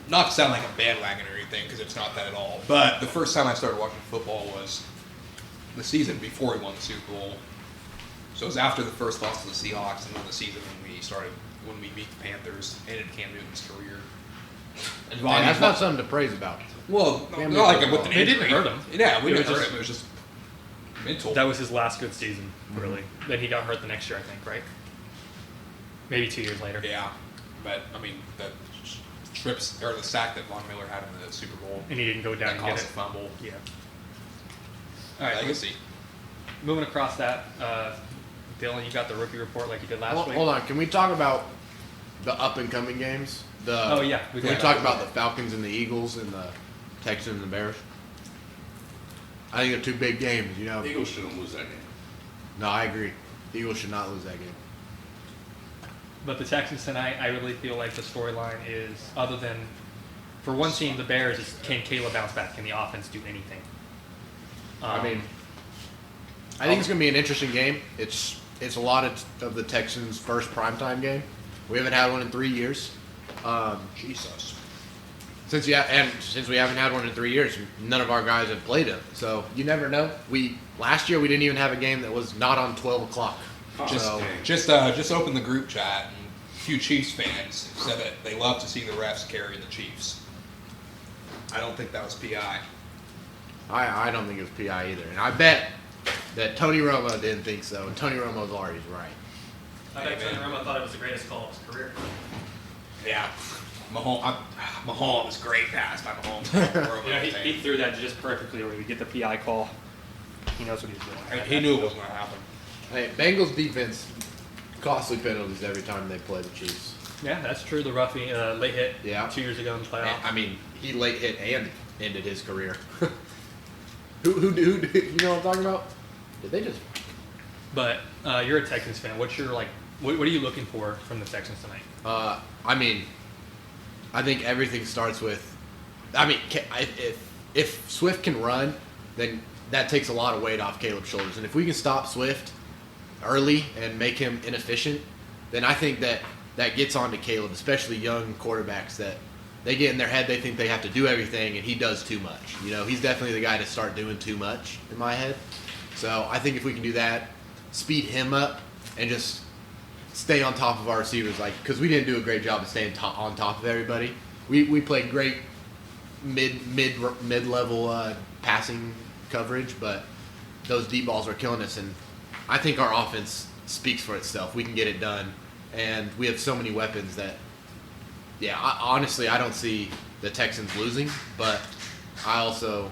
Not to sound like a bandwagon or anything, because it's not that at all. But the first time I started watching football was the season before he won the Super Bowl. So it was after the first loss to the Seahawks, and then the season when we beat the Panthers, ended Cam Newton's career. And Hey, that's not something to praise about. well, Cam not like Newton with an It didn't injury. hurt him. Yeah, we It didn't was hurt just- him. It was just mental. That was his last good season, really. Then he got hurt the next year, I think, right? Maybe 2 years later. Yeah, but I mean the trips or the sack that Von Miller had in the Super Bowl And he didn't go down that and get caused it. a fumble. Yeah. All right, Legacy. moving across that, Dylan, you got the rookie report like you did last week. Hold on, can we talk about the up and coming games? Oh, yeah, Can we we can. talk about the Falcons and the Eagles and the Texans and the Bears? I think they're two big games, you know. Eagles shouldn't lose that game. No, I agree. The Eagles should not lose that game. But the Texans tonight, I really feel like the storyline is, other than, for one team, the Bears, is can Caleb bounce back? Can the offense do anything? I mean, I think it's going to be an interesting game. It's a lot of the Texans' first primetime game. We haven't had one in 3 years. Jesus. Since we haven't had one in 3 years, none of our guys have played it. So you never know. Last year we didn't even have a game that was not on 12 o'clock. Just open the group chat, and a few Chiefs fans said that they love to see the refs carry the Chiefs. I don't think that was PI. I don't think it was PI either, and I bet that Tony Romo didn't think so, and Tony Romo's already right. I bet Tony Romo thought it was the greatest call of his career. Yeah. Mahomes, great pass by Mahomes. Yeah, he threw that just perfectly where we get the PI call. He knows what he's doing. He knew it was going to happen. Hey, Bengals defense, costly penalties every time they play the Chiefs. Yeah, that's true. The roughing late hit Yeah. 2 years ago in the playoffs. I mean, he late hit and ended his career. who you know what I'm talking about? Did they just? But you're a Texans fan. What's your what are you looking for from the Texans tonight? I mean, I think everything starts with. I mean, if if Swift can run, then that takes a lot of weight off Caleb's shoulders. And if we can stop Swift early and make him inefficient, then I think that gets on to Caleb, especially young quarterbacks that they get in their head, they think they have to do everything, and he does too much. You know, he's definitely the guy to start doing too much in my head. So I think if we can do that, speed him up, and just stay on top of our receivers, like, because we didn't do a great job of staying on top of everybody. We played great mid-level passing coverage, but those deep balls are killing us, and I think our offense speaks for itself. We can get it done, and we have so many weapons that, yeah, honestly, I don't see the Texans losing, but I also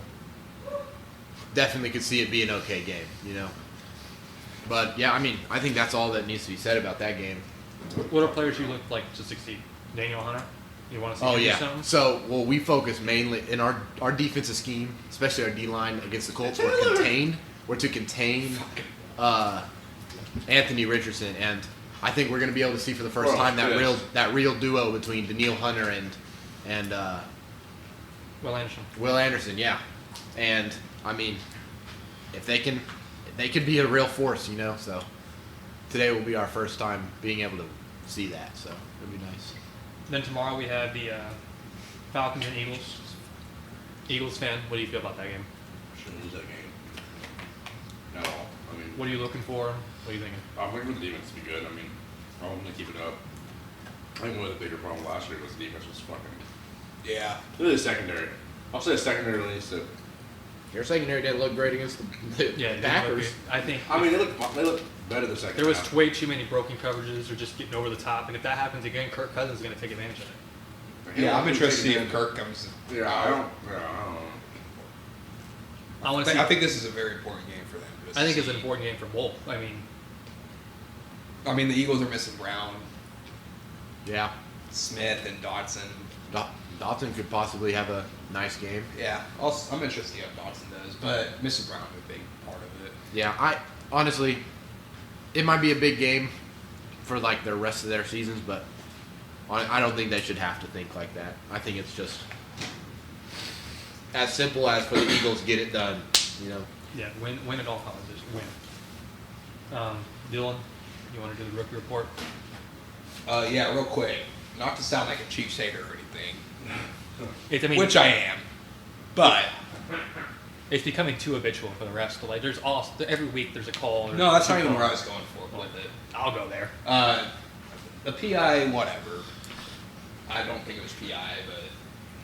definitely could see it being an okay game, you know. But, yeah, I mean, I think that's all that needs to be said about that game. What are players you look like to succeed? Daniel Hunter? You want to see him do something? So, well, we focus mainly in our defensive scheme, especially our D-line against the Colts. We're to contain Anthony Richardson, and I think we're going to be able to see for the first time that real duo between Daniil Hunter and Will Anderson, yeah. And I mean, if they could be a real force, you know. So today will be our first time being able to see that. So it'll be nice. Then tomorrow we have the Falcons and Eagles. Eagles fan, what do you feel about that game? Shouldn't lose that game. At all. I mean, What are you looking for? What are you thinking? I'm looking for the defense to be good. I mean, I want them to keep it up. I think one of the bigger problems last year was the defense was fucking. Yeah. Really, the secondary. I'll say the secondary needs to. Your secondary didn't look great against the Packers. I think. I mean, they look better the second. There was half. way too many broken coverages or just getting over the top, and if that happens again, Kirk Cousins is going to take advantage of it. Yeah, I'm interested to see if Kirk comes. Yeah, I don't know. I want to see. I think this is a very important game for them. I think it's an important game for both. I mean, the Eagles are missing Brown, Yeah. Smith, and Dotson. Dotson could possibly have a nice game. Yeah, I'm interested to see how Dotson does, but missing Brown is a big part of it. Yeah, I honestly, it might be a big game for like the rest of their seasons, but I don't think they should have to think like that. I think it's just as simple as for the Eagles get it done, you know. Yeah, win at all costs. Just win. Dylan, you want to do the rookie report? Yeah, real quick. Not to sound like a Chiefs hater or anything, which I am, but it's becoming too habitual for the rest. Like, every week there's a call. No, that's not even where I was going for with it. I'll go there. The PI, whatever. I don't think it was PI, but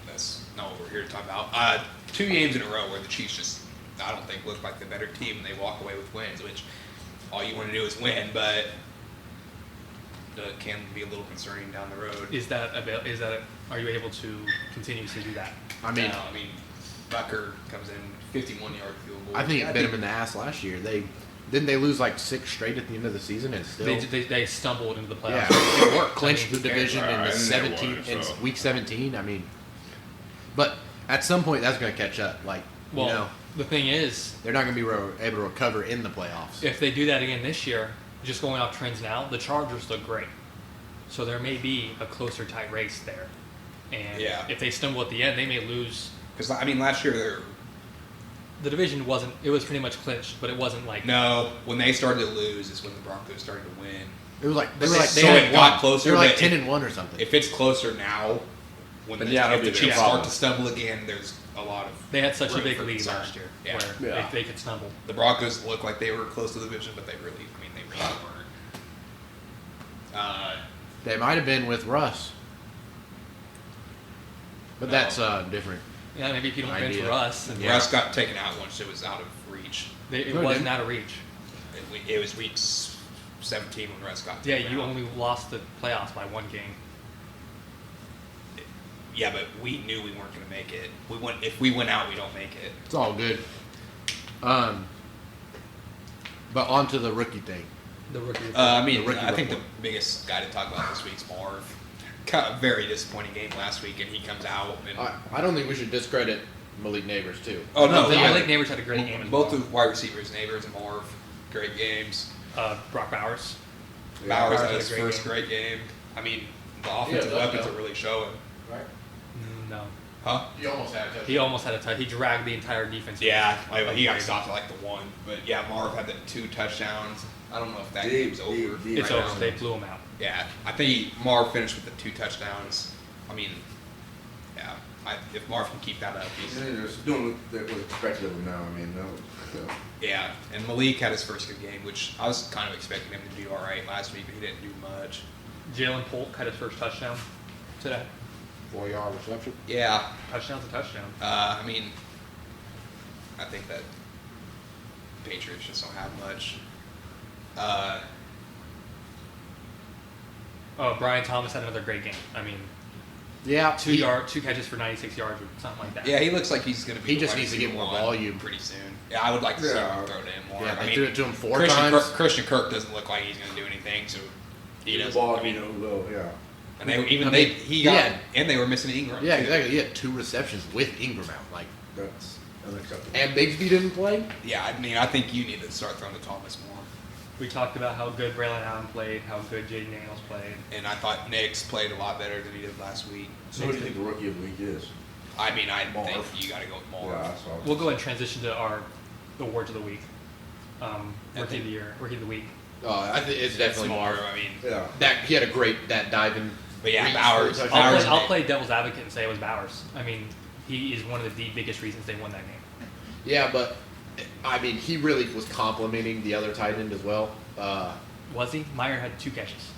that's not what we're here to talk about. 2 games in a row where the Chiefs just, I don't think, look like the better team and they walk away with wins, which all you want to do is win, but can be a little concerning down the road. Are you able to continue to do that? I mean, Bucker comes in 51-yard field goal. I think it bit him in the ass last year. Didn't they lose like 6 straight at the end of the season and still they stumbled into the playoffs. Yeah, it worked. Clinched the division in the in week 17. I mean, but at some point that's going to catch up. Like, well, you know, the thing is, they're not going to be able to recover in the playoffs. If they do that again this year, just going off trends now, the Chargers look great. So there may be a closer, tight race there. And if they stumble at the end, they may lose. Because, I mean, last year the division it was pretty much clinched, but it wasn't like. No, when they started to lose is when the Broncos started to win. It was like it got closer. They were like 10-1 or something. If it's closer now, if the Chiefs start to stumble again, there's a lot of. They had such a big lead last year where they could stumble. The Broncos looked like they were close to the division, but they really weren't. They might have been with Russ, but that's different. Yeah, maybe if you don't bench Russ. Russ got taken out once it was out of reach. It wasn't out of reach. It was week 17 when Russ got taken out. Yeah, you only lost the playoffs by 1 game. Yeah, but we knew we weren't going to make it. If we went out, we don't make it. It's all good. But on to the rookie thing. The rookie. I think the biggest guy to talk about this week's Marv. Got a very disappointing game last week, and he comes out. And I don't think we should discredit Malik Neighbors too. Oh no, Malik Neighbors had a great game. Both the wide receivers, Neighbors and Marv, great games. Brock Bowers. Bowers had his first great game. I mean, the offensive weapons are really showing. Right. No. Huh? You almost had a touchdown. He almost had a touch. He dragged the entire defense. Yeah, he got stopped at like the one. But yeah, Marv had the 2 touchdowns. I don't know if that game's over. It's right over. now. They blew him out. Yeah, I think Marv finished with the 2 touchdowns. I mean, yeah, if Marv can keep that up, he's Just doing what was expected of him now. I mean, no. So. yeah. And Malik had his first good game, which I was kind of expecting him to do all right last week, but he didn't do much. Jalen Polk had his first touchdown today. 4-yard reception. Yeah, Touchdown's a touchdown. I mean, I think that Patriots just don't have much. Brian Thomas had another great game. I mean, Yeah, 2 catches for 96 yards or something like that. Yeah, he looks like he's going to be. He the just wide needs to get receiver more one volume. pretty soon. Yeah, I would like to see Yeah. him throw to him more. Yeah, I they mean, threw it to him 4 Christian times. Christian Kirk doesn't look like he's going to do anything, so he The doesn't. ball, I mean, yeah. and they even I they mean, he got yeah. and they were missing Ingram. Yeah, too. exactly. He had 2 receptions with Ingram out. Like, That's unacceptable. and Bigsby didn't play. Yeah, I mean, I think you need to start throwing to Thomas more. We talked about how good Braylon Allen played, how good Jaden Daniels played. And I thought Nix played a lot better than he did last week. So who do you think the rookie of the week is? I mean, I Marv. think you got to go with Marv. Yeah, that's what I was- We'll go ahead and transition to the awards of the week. Rookie think- of the year, rookie of the week. I think it's definitely Marv. Marv. I mean, Yeah. That he had a great diving. But yeah, reach Bowers- for a touchdown. Bowers- I'll play devil's advocate and say it was Bowers. I mean, he is one of the biggest reasons they won that game. Yeah, but I mean, he really was complimenting the other tight end as well. Was he? Meyer had 2 catches.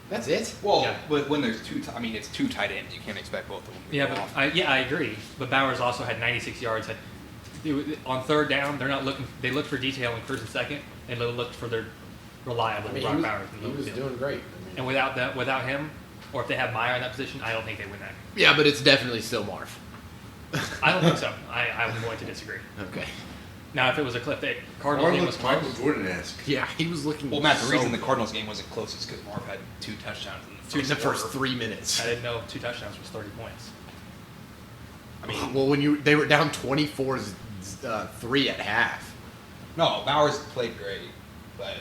That's it. well, Yeah. but when there's I mean, it's 2 tight ends. You can't expect both of them to Yeah, go but off. I agree. But Bowers also had 96 yards. On 3rd down, they're not looking. They looked for detail in 1st and 2nd, and they looked for their reliable I mean, Brock Bowers. in the he was field. doing great. I mean, And without him, or if they have Meyer in that position, I don't think they win that. yeah, but it's definitely still Marv. I don't think so. I'm going to disagree. Okay. Now, if it was a clip that Cardinals game was close, Michael Jordan-esque. Yeah, he was looking. Well, Matt, the so reason the good. Cardinals game wasn't close is because Marv had 2 touchdowns in the first quarter. 3 minutes. I didn't know 2 touchdowns was 30 points. I mean, Well, they were down 24-3 at half. no, Bowers played great, but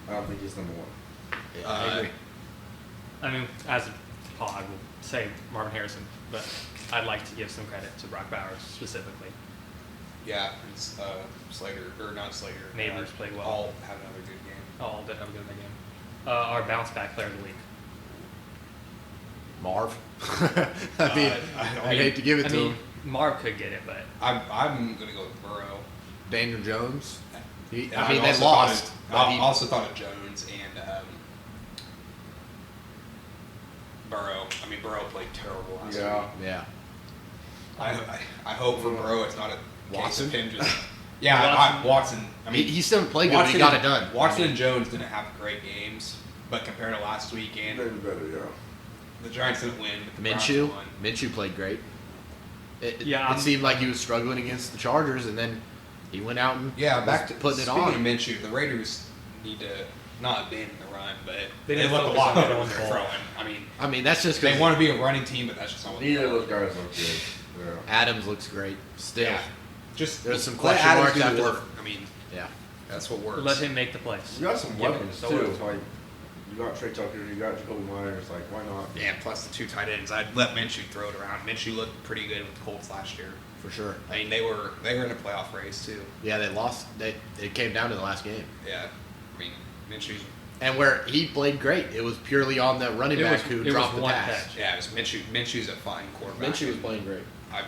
I don't think he's number 1. Yeah, I agree. I mean, as a Paul, I will say Marvin Harrison, but I'd like to give some credit to Brock Bowers specifically. yeah, it's, Slater or not Slater. Neighbors played well. All had another good game. Oh, did have a good in that game. Our bounce back player of the week. Marv. I mean, I hate to give it I to mean, him. Marv could get it, but I'm gonna go with Burrow. Daniel Jones. And I mean, they also lost. thought but I he- also thought of Jones and Burrow. I mean, Burrow played terrible last Yeah. week. yeah. I hope for Burrow it's not a case Watson? of him just. Yeah, Watson. I mean, He still didn't play good, but he got it done. Watson I mean, and Jones didn't have great games, but compared to last weekend, Maybe better, yeah. the Giants didn't win. But the Browns Minshew. won. Minshew played great. Yeah, It seemed like he was struggling against the Chargers, and then he went out and Yeah, was back to putting it speaking on. of Minshew, the Raiders need to not abandon the run, but They they need to look a focus lot on better throwing when the they're ball. throwing. I mean, that's just they because want to be a running team, but that's just not what Neither they of are. those guys look good. Yeah. Adams looks great still. Yeah. Just There's some let question Adams marks do the after the- work. I mean, Yeah. that's what works. let him make the plays. You got some Yeah, weapons so too. it's- Like you got Trey Tucker, you got Jacoby Myers. Like why not? Yeah, plus the 2 tight ends. I'd let Minshew throw it around. Minshew looked pretty good with the Colts last year. For sure. I mean, they were in a playoff race too. Yeah, they lost. It came down to the last game. Yeah, I mean, Minshew's. And where he played great, it was purely on the running back who it dropped was the one pass. catch. Yeah, it was Minshew. Minshew's a fine quarterback. Minshew was playing great. I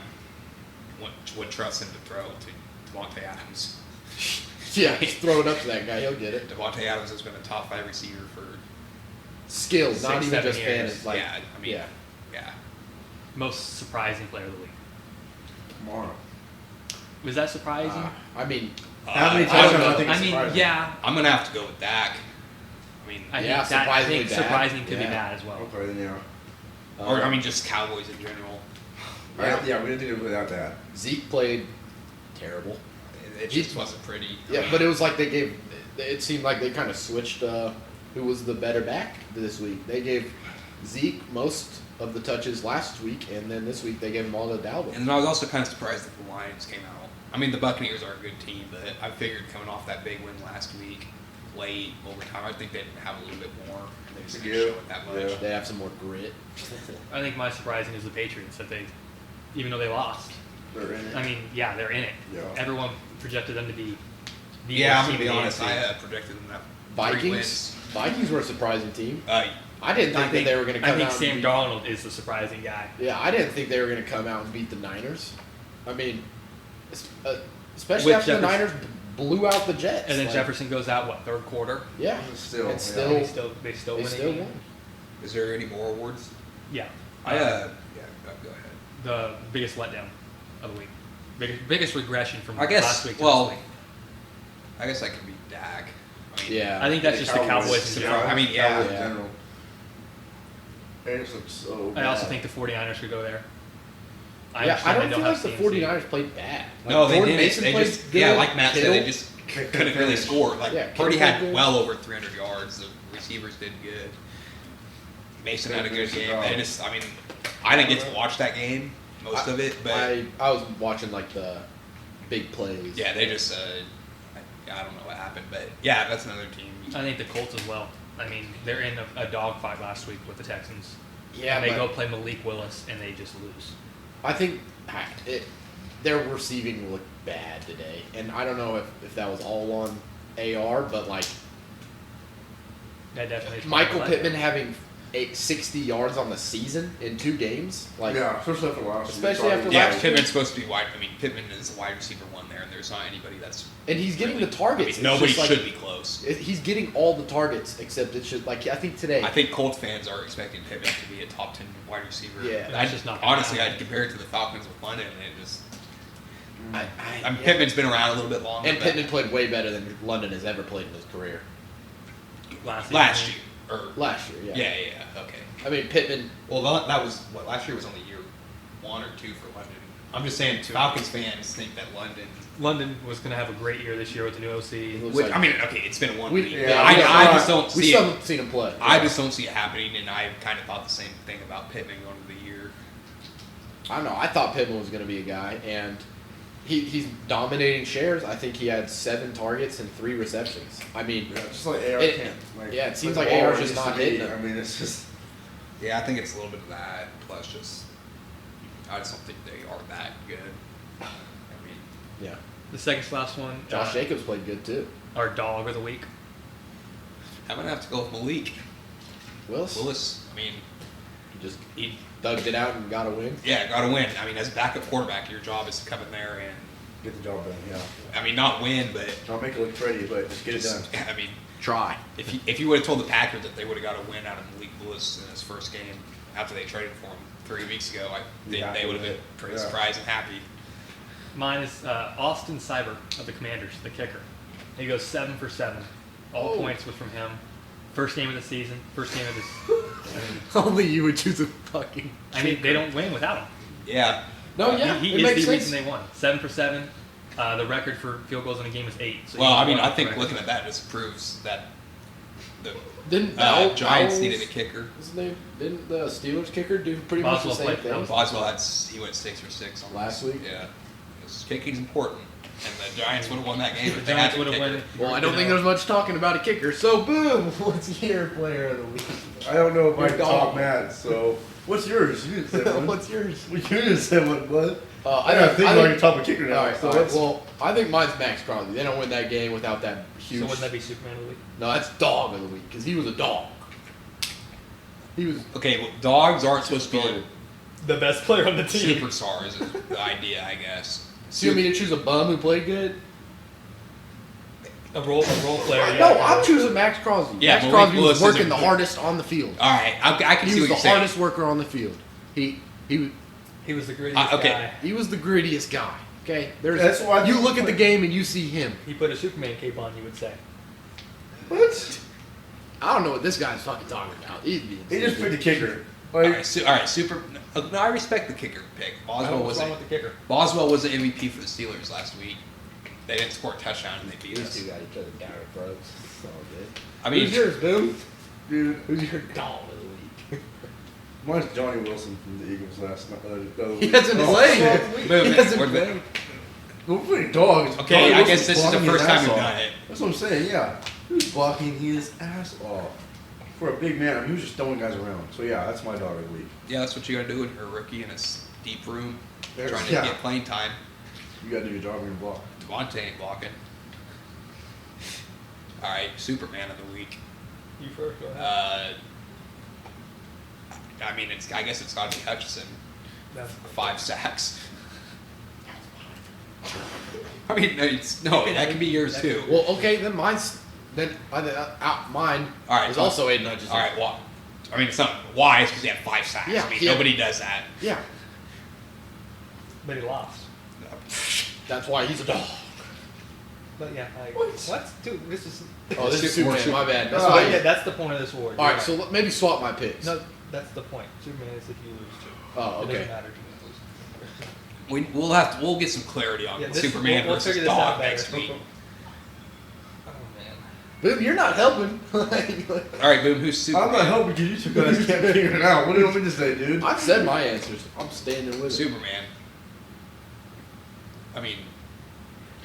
would trust him to throw to Devontae Adams. Yeah, just throw it up to that guy. He'll get it. Devontae Adams has been a top 5 receiver for. Skill, not 6, even 7 just years. fantasy. Like, yeah, I mean, yeah. yeah. Most surprising player of the week. Tomorrow. Was that surprising? I mean, How many I times don't have I know. think I it's mean, surprising? yeah. I'm gonna have to go with Dak. I mean, I Yeah, think that, I think surprisingly bad. surprising could be Yeah. bad as well. Okay, then yeah. or I mean, just Cowboys in general. Yeah, we didn't do it without that. Zeke played terrible. It just wasn't pretty. Yeah, but it was like they gave. It seemed like they kind of switched. Who was the better back this week? They gave Zeke most of the touches last week, and then this week they gave them all to Dalvin. And then I was also kind of surprised that the Lions came out. I mean, the Buccaneers are a good team, but I figured coming off that big win last week, late overtime, I think they'd have a little bit more. They just didn't Yeah, show it that much. yeah. They have some more grit. I think my surprising is the Patriots that they even though they lost. They're in it. I mean, yeah, they're in it. Yeah. Everyone projected them to be the Yeah, worst I'm team gonna be in the honest. AFC. I predicted them that Vikings. Vikings were a surprising team. I didn't I think think- that they were going to I come think out. Sam and Darnold is the surprising guy. Yeah, I didn't think they were going to come out and beat the Niners. I mean, especially With after the Jefferson. Niners blew out the Jets. And then like, Jefferson goes out, what, third quarter? Yeah, Still, and yeah. still, They still they win a still game. won. Is there any more awards? Yeah. Yeah, go ahead. The biggest letdown of the week. Biggest regression from I guess. last week to Well, this week. I guess I could be Dak. I mean, Yeah, I think that's just the Cowboys in general. I mean, yeah. Cowboys in Yeah. general. They just look so I also bad. think the 49ers could go there. I understand don't they feel have like the CMC. 49ers played bad. Like, No, they Jordan didn't. Mason They played just good. yeah, like Matt said, they Kittle- just couldn't really score. Like Yeah, Purdy Kittle had played good. well over 300 yards. The receivers did good. Mason had a good game. I didn't get to watch that game, most of it, but I was watching like the big plays. yeah, they just I don't know what happened, but yeah, that's another team. I think the Colts as well. I mean, they're in a dogfight last week with the Texans. Yeah, and they but go play Malik Willis, and they just lose. I think their receiving looked bad today, and I don't know if that was all on AR, but like That definitely is Michael part of the Pittman having 60 yards on the season in 2 games, like Yeah, especially after last. Especially after Yeah, last Pittman's supposed to be wide. I mean, Pittman is the wide receiver one there, and there's not anybody that's. and he's getting really- the targets. I mean, It's nobody just like- should be close. He's getting all the targets, except it's just like I think today. I think Colts fans are expecting Pittman to be a top 10 wide receiver. Yeah. I That's just not gonna honestly, happen. I'd compare it to the Falcons with London, and it just. I I mean, yeah. Pittman's been around a little bit longer. And but Pittman played way better than London has ever played in his career. last last season. year, or Last year, yeah. yeah, okay. I mean, Pittman. Well, that was what last year was only year 1 or 2 for London. I'm just saying, Falcons fans think that London. London was going to have a great year this year with the new OC. Looks Which, like- I mean, okay, it's been 1 We- week. yeah, I just don't We see still it. haven't seen him play. I just don't see it happening, and I kind of thought the same thing about Pittman going into the year. I don't know. I thought Pittman was going to be a guy, and he's dominating shares. I think he had 7 targets and 3 receptions. I mean, Yeah, just like AR It- can't. Like, yeah, it seems the like ball AR's where it just used to not be. hitting it. I mean, it's just. Yeah, I think it's a little bit of that, plus just I just don't think they are that good. I mean, yeah. The second to last one, Josh Jacobs played good too. our dog of the week. I'm gonna have to go with Malik Willis, I mean, he dug it out and got a win. yeah, got to win. I mean, as a backup quarterback, your job is to come in there and Get the job done, yeah. I mean, not win, but Not make it look pretty, but just get it done. just, I mean, Try. if you would have told the Packers that they would have got a win out of Malik Willis in his first game after they traded for him 3 weeks ago, I think Yeah, they would have been pretty yeah. surprised and happy. Mine is Austin Seibert of the Commanders, the kicker. He goes 7 for 7. All Oh. points was from him. First game of the season. First game of this. Only you would choose a fucking. I mean, they don't win without him. Yeah. No, yeah, he it is makes the sense. reason they won. 7 for 7. The record for field goals in a game is 8. So Well, he I mean, won I the think record. looking at that just proves that the Didn't Giants Owls- needed a kicker. His name, didn't the Steelers kicker do pretty much the Boswell same played- thing? Boswell he went 6 for 6 on Last this. week? Yeah, because kicking's important, and the Giants would have won that game The if they had Giants a would have kicker. won. Well, I don't think there's much talking about a kicker. So boom, what's your player of the week? I don't know if I Your can dog. talk mad, so. What's yours? You didn't say one. What's yours? Well, you didn't say one, bud. I I gotta think about think- your top of kicker now. All right, so all right, let's- well, I think mine's Max Crosby. They don't win that game without that huge. So wouldn't that be Superman of the week? No, that's dog of the week because he was a dog. He was. Okay, well, dogs aren't supposed to be The best player on the superstars, is the idea, I guess. So you want me to choose a bum who played good? A role player. yeah. No, I'm choosing Max Crosby. Yeah, Max Malik Crosby was Willis working isn't the good. hardest on the field. All right, I can He see was what the you're hardest worker on the field. He He was the grittiest okay. guy. he was the grittiest guy. Okay, there's. That's why you he look at the played. game and you see him. He put a Superman cape on, you would say. What? I don't know what this guy's fucking talking about. He's being He just stupid. picked the kicker. All Like, right, super. No, I respect the kicker pick. I don't know what's wrong with the kicker. Boswell was the MVP for the Steelers last week. They didn't score a touchdown and they beat These us. two got each other down in throats. It's all good. I mean, Who's yours, Boom? dude, Who's your dog of the week? mine's Johnny Wilson from the Eagles last night. The other He week. hasn't Oh, played. Wait a He minute, hasn't where'd the- played. We're putting dogs. Okay, Johnny I guess Wilson's this is the blocking first his time ass we've off. done it. That's what I'm saying, yeah. He was blocking his ass off. For a big man, I mean, he was just throwing guys around. So yeah, that's my dog of the week. yeah, that's what you gotta do when you're a rookie in a deep room. trying to get playing time. You gotta do your job and your block. Devontae ain't blocking. All right, Superman of the week. You first, go ahead. I mean, I guess it's got to be Hutchinson. That's 5 sacks. I mean, that could be yours too. Well, okay, then mine All right, is also Aiden Hutchinson. All right, well, I mean, it's not why. It's because he had 5 sacks. Yeah, I mean, yeah. nobody does that. Yeah, But he lost. that's why he's a dog. But yeah, what? Dude, this is. Oh, this is Superman. Superman. My bad. That's Oh, why. yeah, that's the point of this award. All You're right, so maybe swap my picks. No, that's the point. Superman is if you lose too. Oh, It okay. doesn't matter if you lose. We'll get some clarity on Yeah, this- Superman we'll versus figure this out Dog better. next week. Oh man. Boom, you're not helping. All right, boom. Who's I'm Superman? not helping because you two guys can't figure it out. What do you want me to say, dude? I've said my answers. I'm standing with it. Superman. I mean,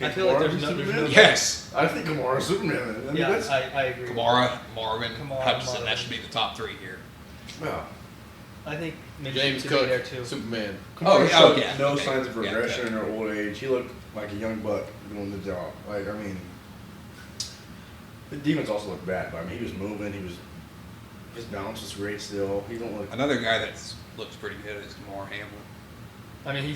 I feel like there's Superman? no. yes. I think Kamara's Superman. I mean, Yeah, that's, I agree. Kamara, Marvin, Kamara, Hutchinson. Marvin. That should be the top 3 here. yeah. I think maybe James should be there Cook, too. Superman. Kamara yeah, showed yeah, no okay. signs of Yeah, progression okay. in her old age. He looked like a young buck doing the job. Like, I mean, the demons also looked bad, but I mean, he was moving. His balance was great still. He don't look. Another guy that looks pretty good is Damar Hamlin. I mean,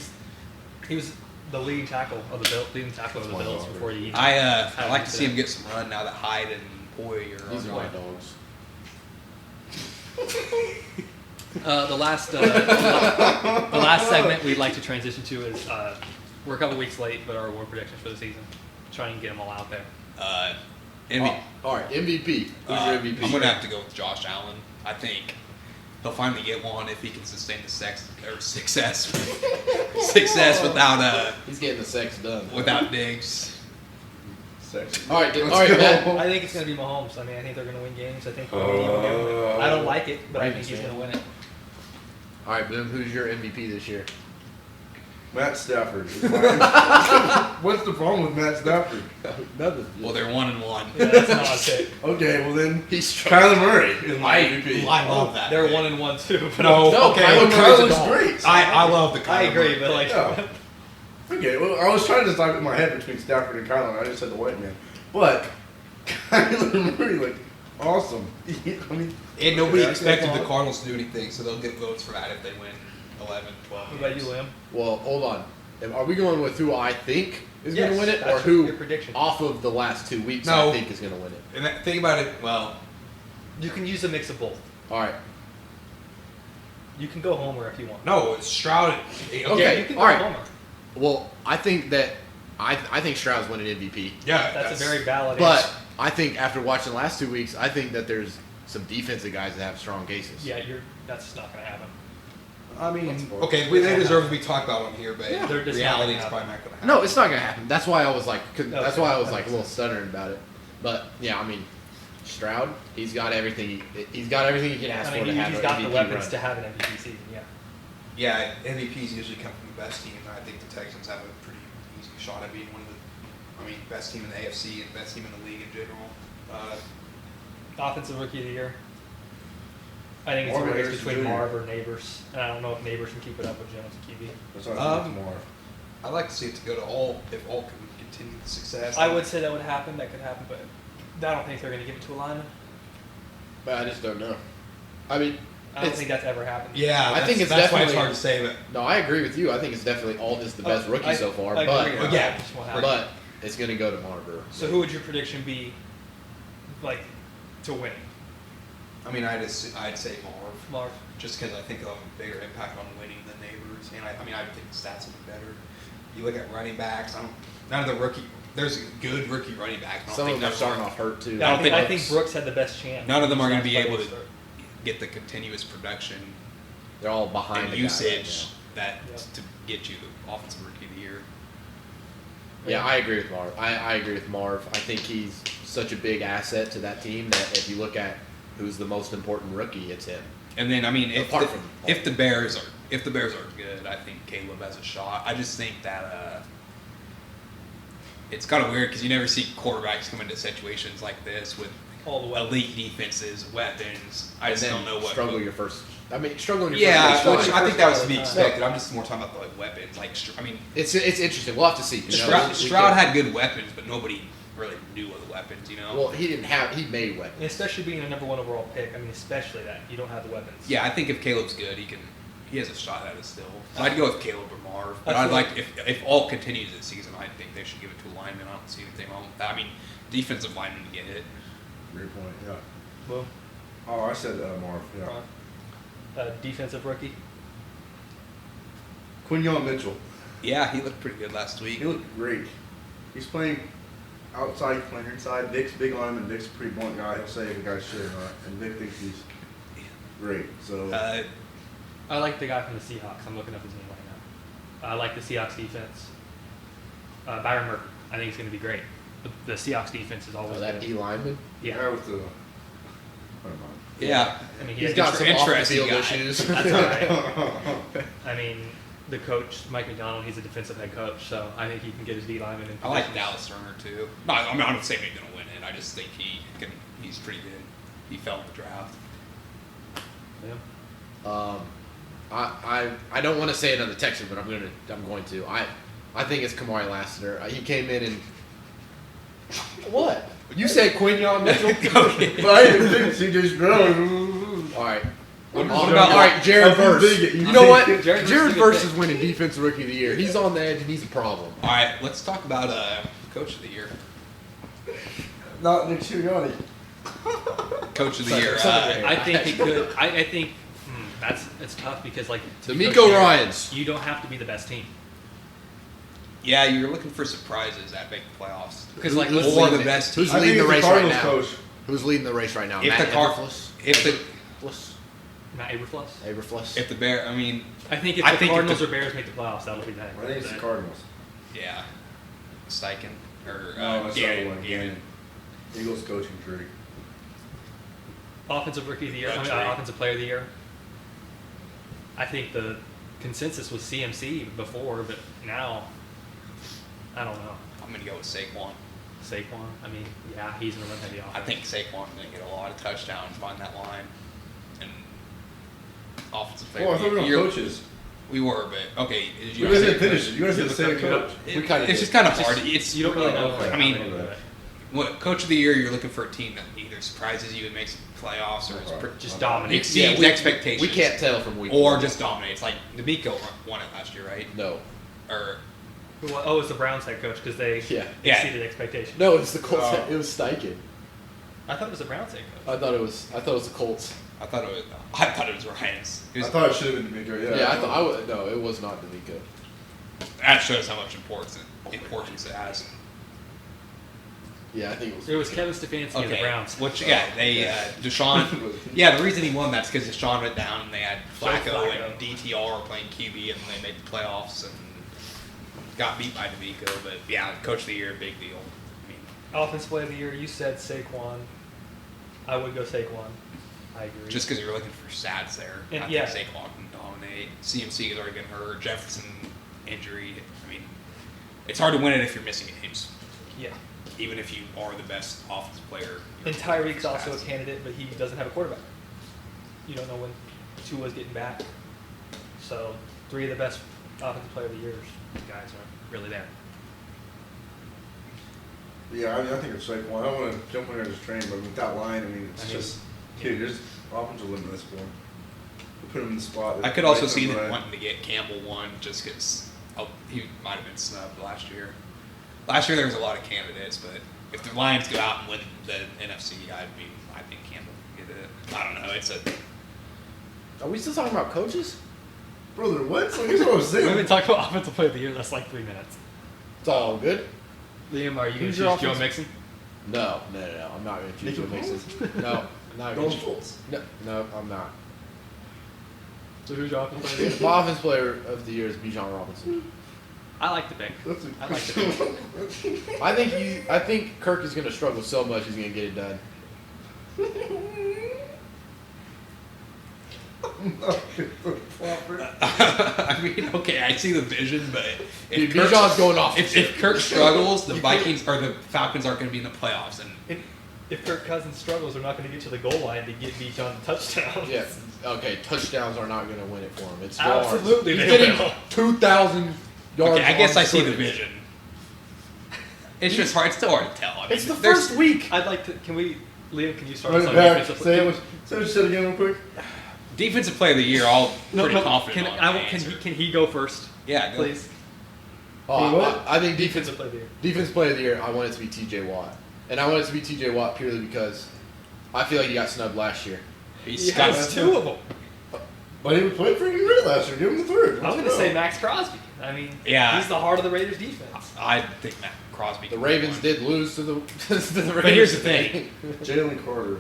he was the leading tackle of the leading tackle of the That's my Bills dog. before he. I like to see him get some run now that Hyde and Poy are These are my on. dogs. The last segment we'd like to transition to is we're a couple weeks late, but our award predictions for the season. Trying to get them all out there. All right, MVP. Who's your MVP? I'm gonna have to go with Josh Allen. I think he'll finally get one if he can sustain the success He's getting the sex done. without Diggs. Sexy. All right, Let's all right, go. Matt. I think it's going to be Mahomes. I mean, I think they're going to win games. I think I don't like it, but I think he's going to win it. All right, Boom. Who's your MVP this year? Matt Stafford. What's the problem with Matt Stafford? Nothing. Well, they're 1-1. Yeah, that's not a pick. Okay, well then, He's Kyler Murray is my MVP. I love that. They're pick. 1-1 too. But No, No, okay. Kyler look, Murray's Kyler a looks dog. great. I love the Kyler I agree, Murray. but like, Yeah. Okay, well, I was trying to decide in my head between Stafford and Kyler, and I just said the white man. But Kyler Murray looked awesome. I mean, And nobody Yeah, expected okay. the Cardinals to do anything, so they'll get votes for that if they win 11, 12 what about you, games. Liam? Well, hold on. Are we going with who I think is going Yes, to win it, or that's who your prediction. off of the last 2 weeks No. I think is going to win it? And think about it, well, You can use a mix of both. All right. You can go Homer if you want. no, it's Stroud. Okay. You can all go right. Homer. Well, I think that I think Stroud's winning MVP, Yeah, That's a very valid but answer. I think after watching the last 2 weeks, I think that there's some defensive guys that have strong cases. Yeah, that's not going to happen. I mean, okay, they deserve to be talked about on here, but Yeah. They're just reality not is gonna probably not going to happen. No, it's not gonna happen. That's why I was like, No, that's why I was that like a makes little stuttering about it. But yeah, I mean, Stroud, he's got everything. He's got everything he can ask I for mean, to have he's an got the MVP weapons run. to have an MVP season. Yeah. Yeah, MVPs usually come from the best team, and I think the Texans have a pretty easy shot at being one of the, best team in the AFC and best team in the league in general. Offensive Rookie of the Year. I think it's Marvin a race Harrison between Jr. Marv or Neighbors. And I don't know if Neighbors can keep it up with Jones and QB. that's what I think Um, tomorrow. I'd like to see it to go to all, if all can continue the success. I would say that would happen. That could happen, but I don't think they're going to give it to a lineman. But I just don't know. I mean, I don't it's- think that's ever happened. Yeah, I think it's that's why it's definitely- hard to say, but no, I agree with you. I think it's definitely all just the best rookie so far. I But agree. yeah, It just won't happen. but it's gonna go to Marlboro. So who would your prediction be, like, to win? I'd say Marv, Marv? just because I think they'll have a bigger impact on winning than Neighbors, and I think the stats will be better. You look at running backs, none of the there's good rookie running backs. I don't Some think of them are none starting off hurt too. Yeah, I think Brooks- Brooks had the best chance. None of them are going to Last be play able to start. get the continuous production They're all behind and the guy usage right that Yeah. to get you the offensive rookie of the year. now. Yeah, I agree with Marv. I agree with Marv. I think he's such a big asset to that team that if you look at who's the most important rookie, it's him. And then Apart from- if the Bears are good, I think Caleb has a shot. I just think that it's kind of weird because you never see quarterbacks come into situations like this with all the way. elite defenses, weapons. I just And don't then know what. struggle your first. I mean, struggling your Yeah, first. which game. I think that was to be No. expected. I'm just more talking about the like weapons. Like, I mean, It's interesting. We'll have to see. you know? Stroud had good weapons, but nobody really knew of the weapons. You know. Well, he didn't have. He made weapons. And especially being a #1 overall pick. I mean, especially that you don't have the weapons. Yeah, I think if Caleb's good, he has a shot at it still. I'd go with Caleb or Marv, but I I'd feel like if all continues this season, I think they should give it to a lineman. I don't see anything wrong with that. I mean, defensive lineman to get it. Great point. Yeah. Well, Oh, I said Marv. Yeah. defensive rookie. Quinyon Mitchell. Yeah, he looked pretty good last week. He looked great. He's playing outside, playing inside. Vic's big on him, and Vic's a pretty blunt guy. He'll say if a guy's shit or not. And Vic thinks he's great. So I like the guy from the Seahawks. I'm looking up his name right now. I like the Seahawks defense. Byron Murphy. I think he's going to be great. The Seahawks defense is always Oh, that good. D lineman. Yeah. with the. Never mind. Yeah, I mean, He's has got some off the interesting field guy. issues. That's all right. I mean, the coach, Mike McDonald, he's a defensive head coach, so I think he can get his D lineman in I like positions. Dallas Turner too. No, I mean, I'm not saying he's gonna win it. I just think he's pretty good. He fell in the draft. Yeah. I don't want to say another Texan, but I'm going to. I think it's Kamari Lassiter. He came in and what? You said Quinyon Mitchell? But I didn't think CJ Stroud. All right. What All about right, Jared How Verse. big it- You know what? Jared Verse Jared is a good Verse pick. is winning Defensive Rookie of the Year. He's on the edge and he's a problem. All right, let's talk about Coach of the Year. Not Nick Sirianni. Coach of the Year. I think he could. I think it's tough because like to be D'Amico coach here, Ryans. you don't have to be the best team Yeah, you're looking for surprises that make the playoffs. because like Who's let's Or leading the it? best Who's team. I think leading the it's race the right Cardinals now? coach. Who's leading the race right now? If Matt the Car- Eberflus? Matt Eberflus. Eberflus. If the Bear, I mean, I think if I the think if Cardinals the- or Bears make the playoffs, that'll be that. I think it's the Cardinals. yeah, Steichen or No, that's the other Gannon. one. Gannon. Eagles coaching tree. Offensive rookie of the year, That's right. offensive player of the year. I think the consensus was CMC before, but now I don't know. I'm gonna go with Saquon. Saquon. I mean, yeah, he's gonna run heavy offense. I think Saquon's gonna get a lot of touchdowns behind that line. And offensive player. Oh, I thought we were on You're- coaches. We were, but okay. You guys didn't finish it. You guys didn't say the coach. We kinda It's did. just kind of It's hard. just- It's you don't really know. okay. I mean, how they do it. what coach of the year? You're looking for a team that either surprises you and makes the playoffs, or is Okay. just dominate. exceeds expectations. We can't tell from week or one. just dominates. Like D'Amico won it last year, right? No. Or Oh, it's the Browns head coach because they Yeah. Yeah. exceeded expectations. No, it's the Colts. Oh. It was Steichen. I thought it was the Browns head coach. I thought it was the Colts. I thought it was Ryan's. It I was, thought it should have been D'Amico. Yeah. Yeah, I thought I would. No, it was not D'Amico. that shows how much importance it has. Yeah, I think it was. It was Kevin Stefanski and the Browns. Which they Deshaun. Yeah, the reason he won that's because Deshaun went down and they had Flacco Flacco. and DTR playing QB and they made the playoffs and got beat by D'Amico. But yeah, coach of the year, big deal. I mean, Offensive player of the year, you said Saquon. I would go Saquon. I agree. just because you're looking for stats there, And- I yeah. think Saquon can dominate. CMC has already been hurt. Jefferson injury. I mean, it's hard to win it if you're missing games, yeah. even if you are the best offensive player. And Tyreek's also a Stats. candidate, but he doesn't have a quarterback. You don't know when Tua's getting back. So 3 of the best offensive player of the years guys are really there. Yeah, I think it's Saquon. I don't want to jump on his train, but with that line, I mean, it's I mean, just, dude, there's offensive limit this one. Put him in the spot. I could also see them them wanting to get Campbell one just because he might have been snubbed last year. Last year there was a lot of candidates, but if the Lions go out and win the NFC, I think Campbell can get it. I don't know. It's a Are we still talking about coaches? Brother, what? So here's what I'm We've saying. been talking about offensive player of the year. That's like 3 minutes. It's all good. Liam, are you going to Who's choose your Joe offensive- Mixon? No. I'm not going to choose Joe Nick Mixon. No, I'm not Don't going to. Schultz. No, I'm not. So who's your offensive player of the year? My offensive player of the year is Bijan Robinson. I like the pick. That's a- I like the pick. I think Kirk is going to struggle so much he's going to get it done. I mean, okay, I see the vision, but Dude, if Kirk's- Bijan's going off. if Kirk struggles, the Vikings or the Falcons aren't going to be in the playoffs, and if Kirk Cousins struggles, they're not going to get to the goal line to get beat on the touchdown. Yes. Okay, touchdowns are not going to win it for him. It's Absolutely, yards. they He's getting will. 2,000 yards. Okay, I guess on I see the scrimmage. vision. It's just hard. It's still hard to tell. I mean, It's the there's- first week. I'd like to. Can we, Liam? Can you start Run us it on back. defensive Say play? what you said again real quick. Defensive player of the year. All pretty confident. Can, on I, the can, he, answer. can he go first? Yeah, go. Please. Oh, What? I think Defensive player of the year. defense player of the year, I want it to be TJ Watt. And I want it to be TJ Watt purely because I feel like he got snubbed last year. He's He got has two of them. But he was playing pretty good last year. Give him the third. I'm going to say Max Crosby. I mean, Yeah. he's the heart of the Raiders defense. I think Matt Crosby. The can Ravens win. did lose to the to the Raiders. But here's the thing. Jalen Carter.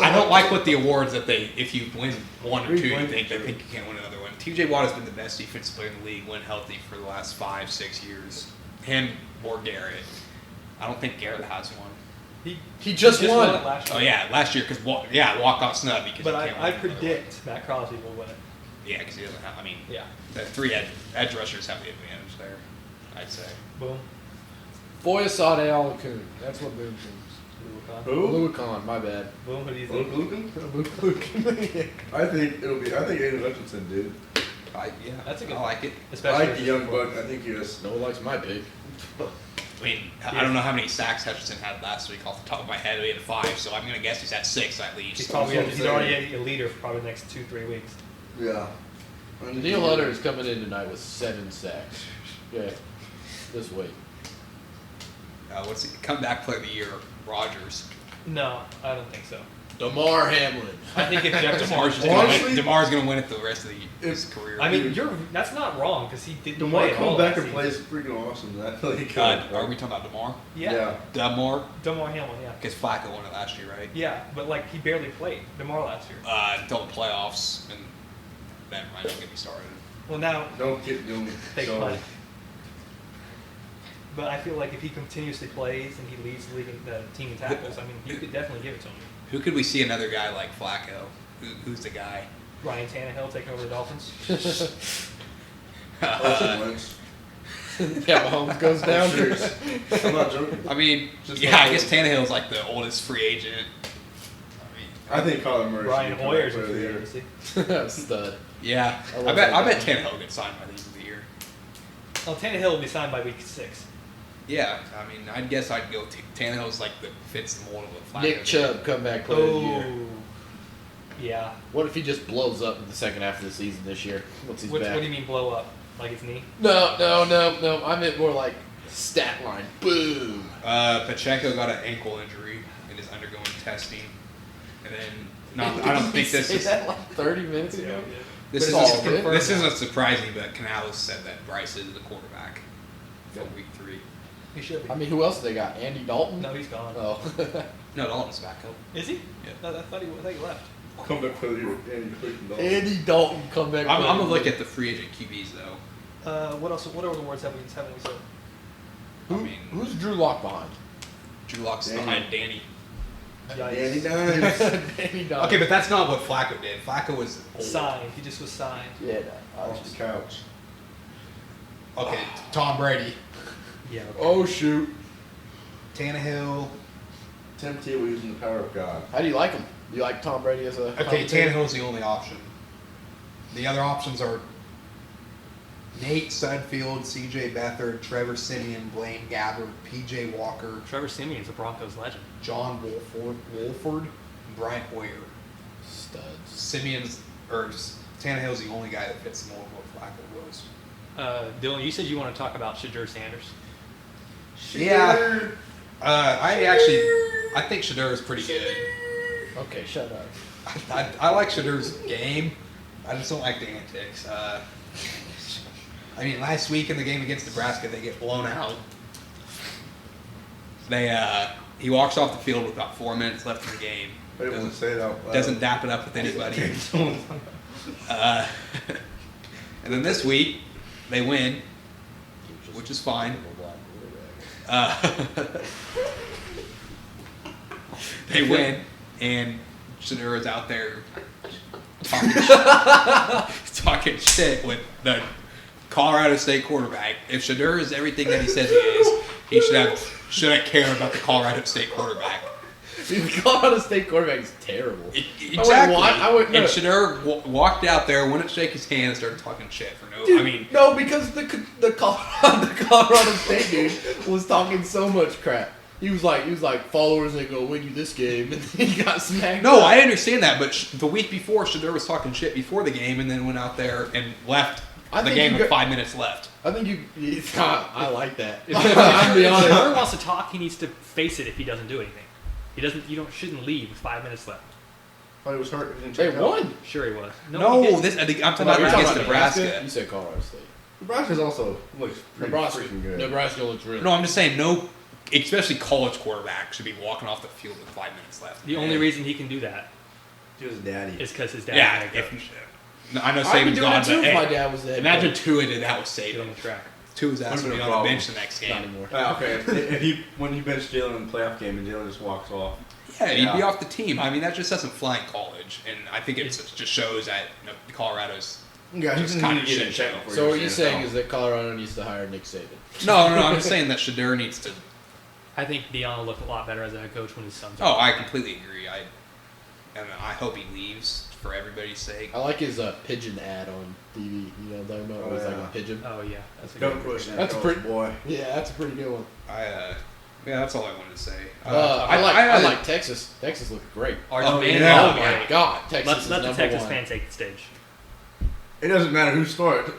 I don't like what the awards that they, if you win one or two, you Win. think they think you can't win another one. TJ Watt has been the best defensive player in the league when healthy for the last 5-6 years. Him or Garrett. I don't think Garrett has one. He just won. it last year. Oh yeah, last year because Walk got snubbed because But he can't I win another predict Matt Crosby will win it. one. Yeah, because he doesn't have. I mean, Yeah. the three edge rushers have the advantage there. I'd say. Boom. Foyesade Alakun. That's what Boom thinks. Who? Lucan, my bad. Boom. Who do you Luke think? Lucan? I think Aiden Hutchinson, dude. Yeah, That's a good I like it. I Especially like the young buck. I think he was. No one likes my pick. I mean, I don't know how many sacks Hutchinson had last week off the top of my head. We had 5, so I'm gonna guess he's at 6 at least. He's probably That's what I'm he's already saying. a leader for probably the next 2-3 weeks. Yeah. Neil Hunter is coming in tonight with 7 sacks. Yeah, this week. What's the comeback player of the year? Rogers. No, I don't think so. DeMar Hamlin. I think if Jefferson, Demar's Honestly- gonna win it the rest of his career. I mean, that's not wrong because he didn't DeMar play at all come back last and season. plays freaking awesome. That really good. Are we talking about Demar? Yeah, Demar? Demar Hamlin. Yeah, Because Flacco won it last year, right? yeah, but like he barely played Demar last year. Until the playoffs, and then I don't get me started. Well, now Don't get doing. take money. But I feel like if he continuously plays and he leads the league in the team in tackles, I mean, you could definitely give it to him. Who could we see another guy like Flacco? Who's the guy? Ryan Tannehill taking over the Dolphins. Carson Wentz. Yeah, Mahomes goes down. Serious. I'm not joking. I mean, Just yeah, like I guess Tannehill's like the oldest free agent. I think Kyler Murray. Ryan should be Hoyer's a player of the free year. agency. Stud. Yeah, I I love bet that guy. Tannehill gets signed by the end of the year. Well, Tannehill will be signed by week 6. Yeah, I mean, I guess I'd go. Tannehill's like the fits the mold of what Flacco. Nick did. Chubb, comeback player of the year. Oh, yeah. What if he just blows up in the second half of the season this year once he's What back? do you mean blow up? Like his knee? No. I meant more like stat line. Boom. Pacheco got an ankle injury and is undergoing testing, and then I don't think this Say is that like 30 minutes ago. this But it's all isn't good. this isn't surprising, but Canales said that Bryce is the quarterback for week 3. He should be. I mean, who else they got? Andy Dalton? No, he's gone. Oh. No, Dalton's back up. Is he? Yeah. No, I thought he left. Come back for the year. Andy freaking Dalton. Andy Dalton, comeback I'm player gonna of the look year. at the free agent QBs though. What else? What other awards haven't we said? Who, I mean- who's Drew Lock behind? Drew Lock's Danny. behind Danny. Danny Yikes. Dimes. Andy Dalton. Okay, but that's not what Flacco did. Flacco was old. Signed. He just was signed. Yeah, Off the couch. Okay, Tom Brady, Yeah. Okay. Oh, shoot. Tannehill. Tim Tebow using the power of God. How do you like him? Do you like Tom Brady as a Okay, commentator? Tannehill's the only option. The other options are Nate Sudfeld, C.J. Beathard, Trevor Simeon, Blaine Gabbert, P.J. Walker, Trevor Simeon's a Broncos legend. John Wolford, and Brian Hoyer. Studs. Tannehill's the only guy that fits the mold of what Flacco was. Dylan, you said you want to talk about Shadur Sanders. Yeah. I think Shadur is pretty good. Okay, shut up. I like Shadur's game. I just don't like the antics. I mean, last week in the game against Nebraska, they get blown out. He walks off the field with about 4 minutes left in the game. I didn't want to say it out loud. Doesn't dap it up with anybody. And then this week, they win, which is fine. They win, and Shadur is out there talking shit with the Colorado State quarterback. If Shadur is everything that he says he is, he shouldn't care about the Colorado State quarterback. Dude, the Colorado State quarterback is terrible. Exactly. I went, no. And Shedeur walked out there, wouldn't shake his hand, and started talking shit for no. Dude, I mean, no, because the Colorado State dude was talking so much crap. He was like, followers ain't gonna win you this game, and then he got smacked. no, up. I understand that, but the week before, Shedeur was talking shit before the game, and then went out there and left I the think game you with got- 5 minutes left. I think I like that. I'll be If honest. Shedeur wants to talk, he needs to face it if he doesn't do anything. He doesn't. You shouldn't leave with 5 minutes left. Thought he was hurt. He didn't They check out. won. Sure, he was. No, he didn't. this I'm talking You're about talking against about Nebraska. You said Colorado State. Nebraska's also looks pretty Nebraska. freaking good. Nebraska looks really. No, I'm just saying, no, especially college quarterbacks should be walking off the field with 5 minutes left. The only reason he can do that He was daddy. is because his dad Yeah, is a if, coach. no, I know I'd be Saban's doing gone, that too but if my hey, dad was there. imagine Tua did that with Get on Saban. the track. Tua's ass would be on the bench the next Not game. anymore. Okay, if he when he benched Jalen in the playoff game and Jalen just walks off. Yeah, he'd be Yeah. off the team. I mean, that just doesn't fly in college, and I think it just shows that Colorado's. Yeah, Just he's kinda kind of get shit in check show. before So he what goes you're to saying NFL. is that Colorado needs to hire Nick Saban? No, I'm just saying that Shedeur needs to. I think Dion will look a lot better as a head coach when his son's. Oh, I completely agree. And I hope he leaves for everybody's sake. I like his pigeon ad on TV. You know what I'm talking about? Oh, It was like yeah. a pigeon. Oh yeah, that's a Don't good. push that. That's coach, pretty- boy. Yeah, that's a pretty good one. Yeah, that's all I wanted to say. I like Texas. Texas looked great. Arch Man, yeah. Oh oh my my God, Texas Let is the number Texas one. fans take the stage. It doesn't matter who scored.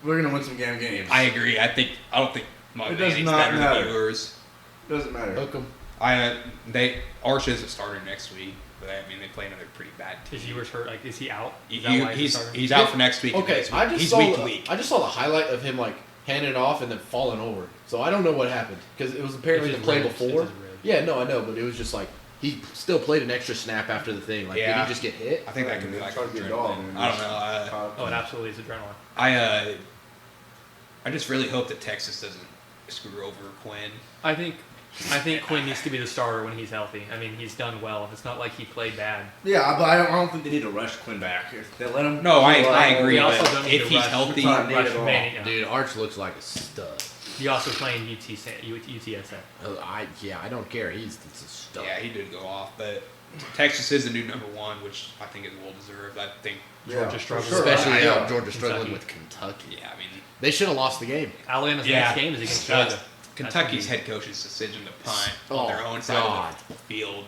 We're gonna win some damn games. I agree. I don't think It does Miami's not better matter. than yours. Doesn't matter. Hook 'em. Arch is a starter next week, but I mean they play another pretty bad team. Is Ewers hurt? Like, is he out? Is that why He's starting? he's out for next week. and Okay, next week. I just he's saw week to week. I just saw the highlight of him like handing it off and then falling over. So I don't know what happened because it was apparently It's the his play ribs, before. it's his ribs. Yeah, no, I know, but it was just like he still played an extra snap after the thing. Like, did Yeah. he just get hit? I think that could be like Try to be a dog. adrenaline. I don't know. Oh, it absolutely is adrenaline. I just really hope that Texas doesn't screw over Quinn. I think Quinn needs to be the starter when he's healthy. I mean, he's done well. It's not like he played bad. Yeah, but I don't think they need to rush Quinn back. If they let him. No, I agree. We also But don't need if to he's rush- healthy, Not need Rush at all. Manning, yeah. Dude, Arch looks like a stud. He also playing UTSA. I don't care. He's a stud. yeah, he did go off. But Texas is the new number one, which I think is well deserved. I think. Yeah, Georgia for struggles. sure. Especially Yeah. Georgia struggling Kentucky. with Kentucky. Yeah, I mean, They should have lost the game. Alabama's Yeah. next game is against uh, Georgia. Kentucky's head coach's decision to punt Oh, on their own side God. of the field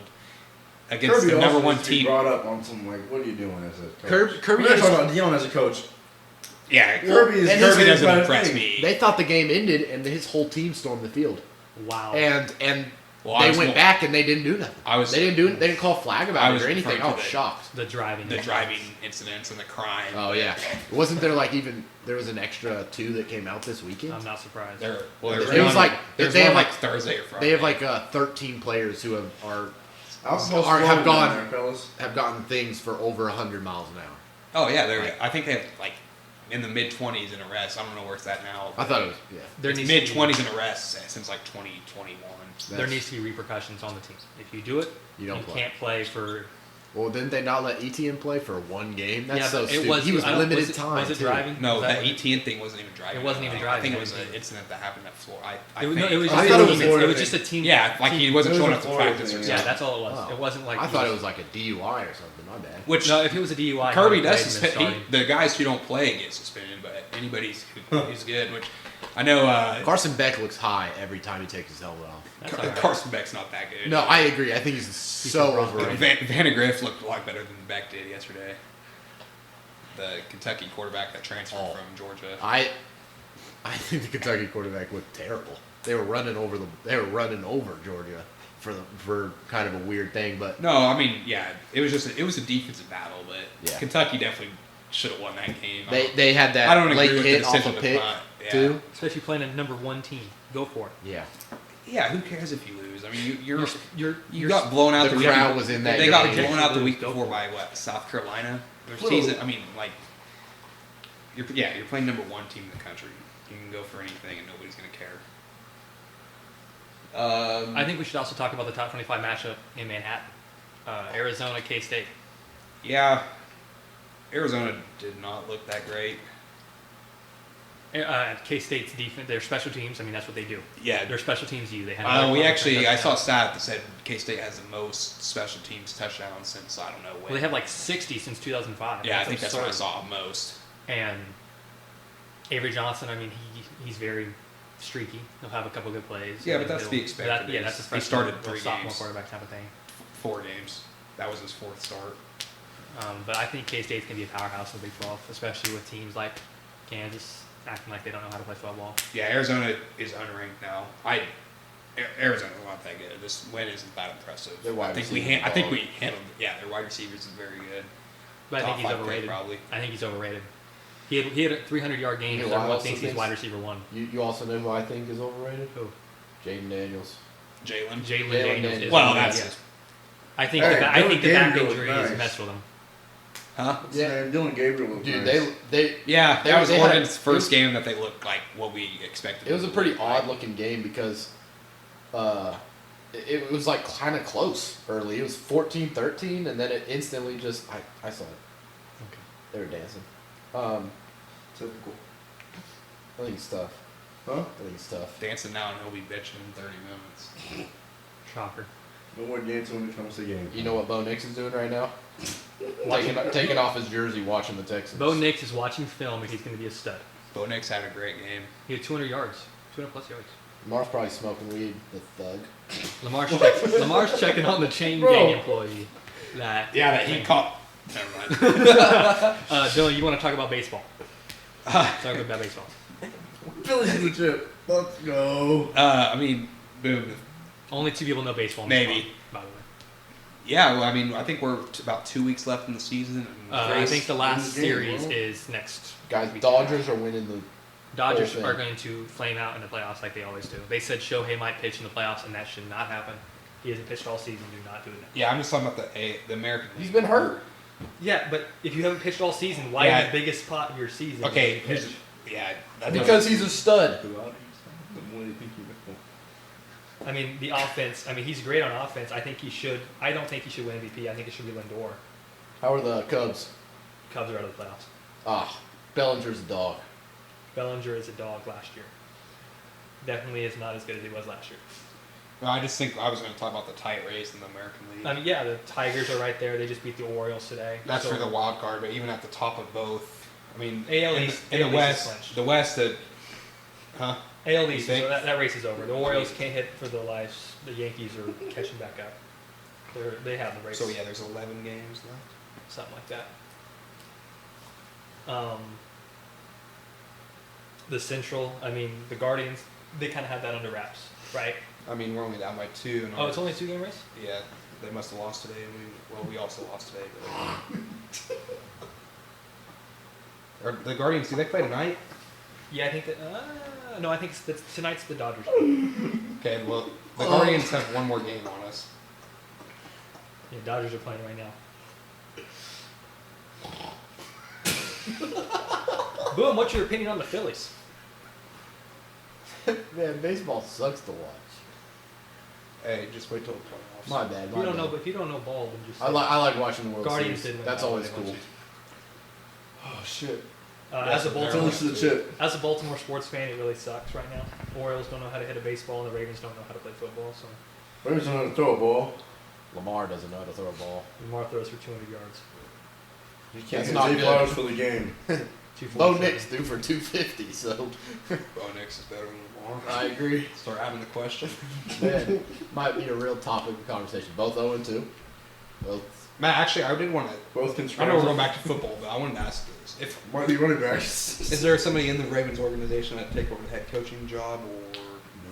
against Kirby the number also one needs to be team. brought up on some like, what are you doing as a coach? Kirby We're not is- talking about Dion as a coach. Yeah, Kirby is and Kirby his- doesn't kind of impress thing. me. They thought the game ended, and his whole team stormed the field. Wow. And Well, I they was went more- back and they didn't do nothing. They didn't call a flag I about was it or anything. referring I to was the- shocked. the driving. the driving incidents and the crime. Oh yeah, wasn't there like there was an extra 2 that came out this weekend? I'm not surprised. There's It was one- like- there's they one have like like- Thursday or Friday. They have like 13 players who have Have gone- fellas. gotten things for over 100 miles an hour. Oh yeah, I think they have like in the mid 20s in arrests. I don't know where it's at now. I thought it was There It's needs mid to be- 20s in arrests since like 2021. There needs to be repercussions on the team. If you do it, You don't play. can't play for. Well, didn't they not let ETN play for 1 game? That's Yeah, so but it stupid. was- he was I don't- limited was it- time. was it too. driving? No, Was that that- ETN thing wasn't even driving. It wasn't even driving. I think it was an incident that happened at Florida. I It was, think. no, it was I just thought a it was team. Florida It was thing. just a team. Yeah, like he wasn't It was showing a up to Florida practice or thing, something. Yeah, that's all it was. Oh. It wasn't like I he thought it was like a DUI or something. My bad. Which No, if it was a DUI, Kirby he does would've played suspend. him and The guys who don't play get suspended, but anybody's who's good. Which I know. Carson Beck looks high every time he takes his helmet off. That's all right. Carson Beck's not that good. No, I agree. I think he's so a rough overrated. Vandegrift looked a lot better than Beck did yesterday. The Kentucky quarterback that transferred Oh. from Georgia. I think the Kentucky quarterback looked terrible. They were running over Georgia for kind of a weird thing, but No, I mean, yeah, it was a defensive battle, but Yeah. Kentucky definitely should have won that game. they had that I don't agree late with the hit off decision a to pick punt. Yeah. too. Especially playing a number 1 team. Go for it. Yeah, Yeah, who cares if you lose? I mean, you You're got blown out. the week crowd before- was in that They got game. blown out the week Go before for by what? South Carolina. Their Whoa. season. I mean, like, you're playing number 1 team in the country. You can go for anything, and nobody's gonna care. I think we should also talk about the top 25 matchup in Manhattan. Arizona, K-State. Yeah, Arizona did not look that great. K-State's defense, their special teams. I mean, that's what they do. Yeah. Their special teams do. They have. I saw a stat that said K-State has the most special teams touchdowns since I don't know when. Well, they have like 60 since 2005. Yeah, I think that's what I absurd. saw most. And Avery Johnson, I mean, he's very streaky. He'll have a couple good plays. Yeah, but that's the expected. Yeah, that's a He freshman started or 3 sophomore games, quarterback type of thing. 4 games. That was his 4th start. But I think K-State's going to be a powerhouse in the Big 12, especially with teams like Kansas acting like they don't know how to play football. Yeah, Arizona is unranked now. Arizona's not that good. This win isn't that impressive. Their wide I think we receivers handled. Yeah, their wide receivers is very good. But I Top think he's 5 pick, overrated. probably. I think he's overrated. He had a 300-yard game. You know who I Everyone also thinks he's think- wide receiver 1. You also know who I think is overrated? Who? Jaden Daniels. Jalen. Jalen Jalen Daniels. Daniels. Is Well, overrated. that's I think Hey, I think the Dylan back Gabriel injury was has nice. messed with him. Huh? Yeah. Dylan Gabriel looked Dude, nice. they Yeah, They- that was they had- Oregon's it first was- game that they looked like what we expected. it was a them to pretty look like. odd looking game because it was like kind of close early. It was 14-13 and then it instantly just I saw it. Okay. They were dancing. Typical. I think it's tough. Huh? I think it's tough. Dancing now and he'll be bitching in 30 minutes. Shocker. No more dancing when it comes to games. You know what Bo Nix is doing right now? Taking off his jersey, watching the Texans. Bo Nix is watching film and he's going to be a stud. Bo Nix had a great game. He had 200 yards, 200 plus yards. Lamar's probably smoking weed. The thug. Lamar's checking on the chain Bro. gang employee. Yeah, that he caught. Never mind. Dylan, you want to talk about baseball? Talk about baseball. Phillies in the chip. Let's go. I mean, boom. Only 2 people know baseball. In this Maybe. spot, by the way. Yeah, well, I mean, I think we're about 2 weeks left in the season. And I think the last in the game, series bro. is next. Guys, week. Dodgers are winning the. Dodgers whole thing. are going to flame out in the playoffs like they always do. They said Shohei might pitch in the playoffs, and that should not happen. He hasn't pitched all season. Do not do it. yeah, I'm just talking about the American League. He's been hurt. Yeah, but if you haven't pitched all season, why Yeah. in the biggest pot of your season? Okay, do you pitch? yeah, that Because he's a stud. The more you think you know. I mean, the offense. I mean, he's great on offense. I think he should. I don't think he should win MVP. I think it should be Lindor. How are the Cubs? Cubs are out of the playoffs. Ah, Bellinger's a dog. Bellinger is a dog last year. Definitely is not as good as he was last year. No, I just think I was going to talk about the tight race in the American League. I mean, yeah, the Tigers are right there. They just beat the Orioles today. That's So- for the wild card, but even at the top of both, I mean, AL in East- the AL East is West, clinched. the West, huh? AL You East, think? so that race is over. The Orioles can't hit for their lives. The Yankees are catching back up. They have the race. So yeah, there's 11 games left. Something like that. The Central, I mean, the Guardians, they kind of have that under wraps, right? I mean, we're only down by 2. And Oh, it's only a 2-game race? yeah. They must have lost today, and we also lost today. But, or the Guardians, do they play tonight? Yeah, I think that. No, I think tonight's the Dodgers. Okay, well, the Guardians have one more game on us. Yeah, Dodgers are playing right now. Boom, what's your opinion on the Phillies? Man, baseball sucks to watch. Hey, just wait till the playoffs. My bad. If My you don't bad. know, but if you don't know ball, then just. I like watching the World Guardians Series. did win. That's that always one. cool. Oh shit. As a Baltimore, Phillies to the chip. as a Baltimore sports fan, it really sucks right now. Orioles don't know how to hit a baseball, and the Ravens don't know how to play football. So Ravens know how to throw a ball. Lamar doesn't know how to throw a ball. Lamar throws for 200 yards. You That's can't not get good. $8 for the game. 247. Bo Nix threw for 250, so Bo Nix is better than Lamar. I agree. Start having the question. Man, might be a real topic of conversation. Both 0-2. Both. Matt, actually, I did want to. Both I can know we're going back to football, but I wanted to ask this: if Might be running backs. is there somebody in the Ravens organization that take over the head coaching job,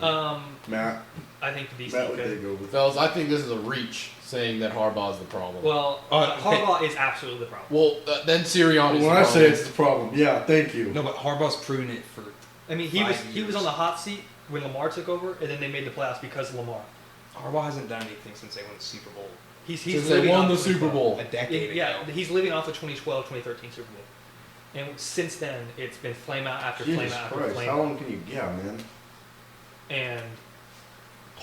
or Matt. I think the DC Matt would could. take over. Fellas, I think this is a reach saying that Harbaugh's the problem. Well, Okay. Harbaugh is absolutely the problem. Well, then Sirianni's the When I problem. say it's the problem, yeah, thank you. no? But Harbaugh's proven it for. I mean, he 5 was years. on the hot seat when Lamar took over, and then they made the playoffs because of Lamar. Harbaugh hasn't done anything since they won the Super Bowl He's Since they living won off the of Super 2012. Bowl. a decade Yeah, ago. he's living off the 2012, 2013 Super Bowl. And since then, it's been flame out after flame Jesus out after Christ, flame how out. long can you? Yeah, man. And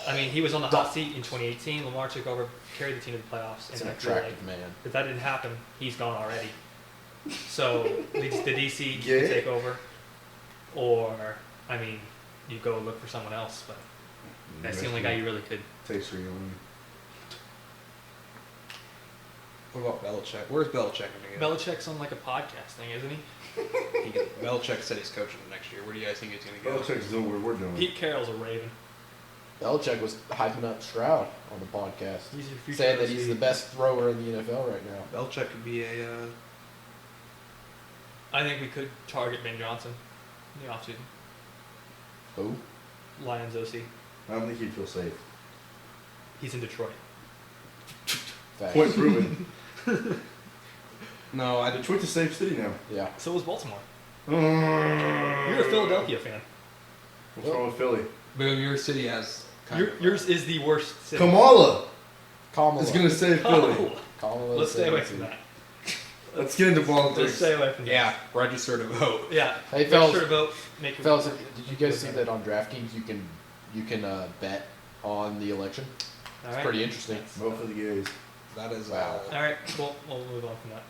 I mean, he was on the hot seat in 2018. Lamar took over, carried the team to the playoffs, It's and an I feel like attractive man. if that didn't happen, he's gone already. So the DC Yeah. can take over. or I mean, you go look for someone else, but that's the only guy you really could. Takes for you. What about Belichick? Where's Belichick going to Belichick's on like a podcast thing, isn't he? go? Belichick said he's coaching the next year. Where do you guys think he's going to go? Belichick's doing what we're doing. Pete Carroll's a Raven. Belichick was hyping up Stroud on the podcast, He's your future saying that he's OC. the best thrower in the NFL right now. Belichick could be a. I think we could target Ben Johnson in the offseason. Who? Lions OC. I don't think he'd feel safe. He's in Detroit. Facts. Point proven. No, I. Detroit's a safe city now. Yeah. So was Baltimore. What's You're a Philadelphia fan. wrong with Philly? Boom, your city has. Kind of, Yours is the worst city. Kamala Kamala. is going to save Philly. Oh, Kamala let's stay away Sanders. from that. Let's get into Let's politics. stay away from that. Yeah, register to vote. Yeah. Hey, Make fellas. sure to vote. Make your Fellas, did you guys see that on DraftKings you can bet on the election? All It's right. pretty interesting. Vote for the gays. That is. Wow. All right. Cool. We'll move on from that.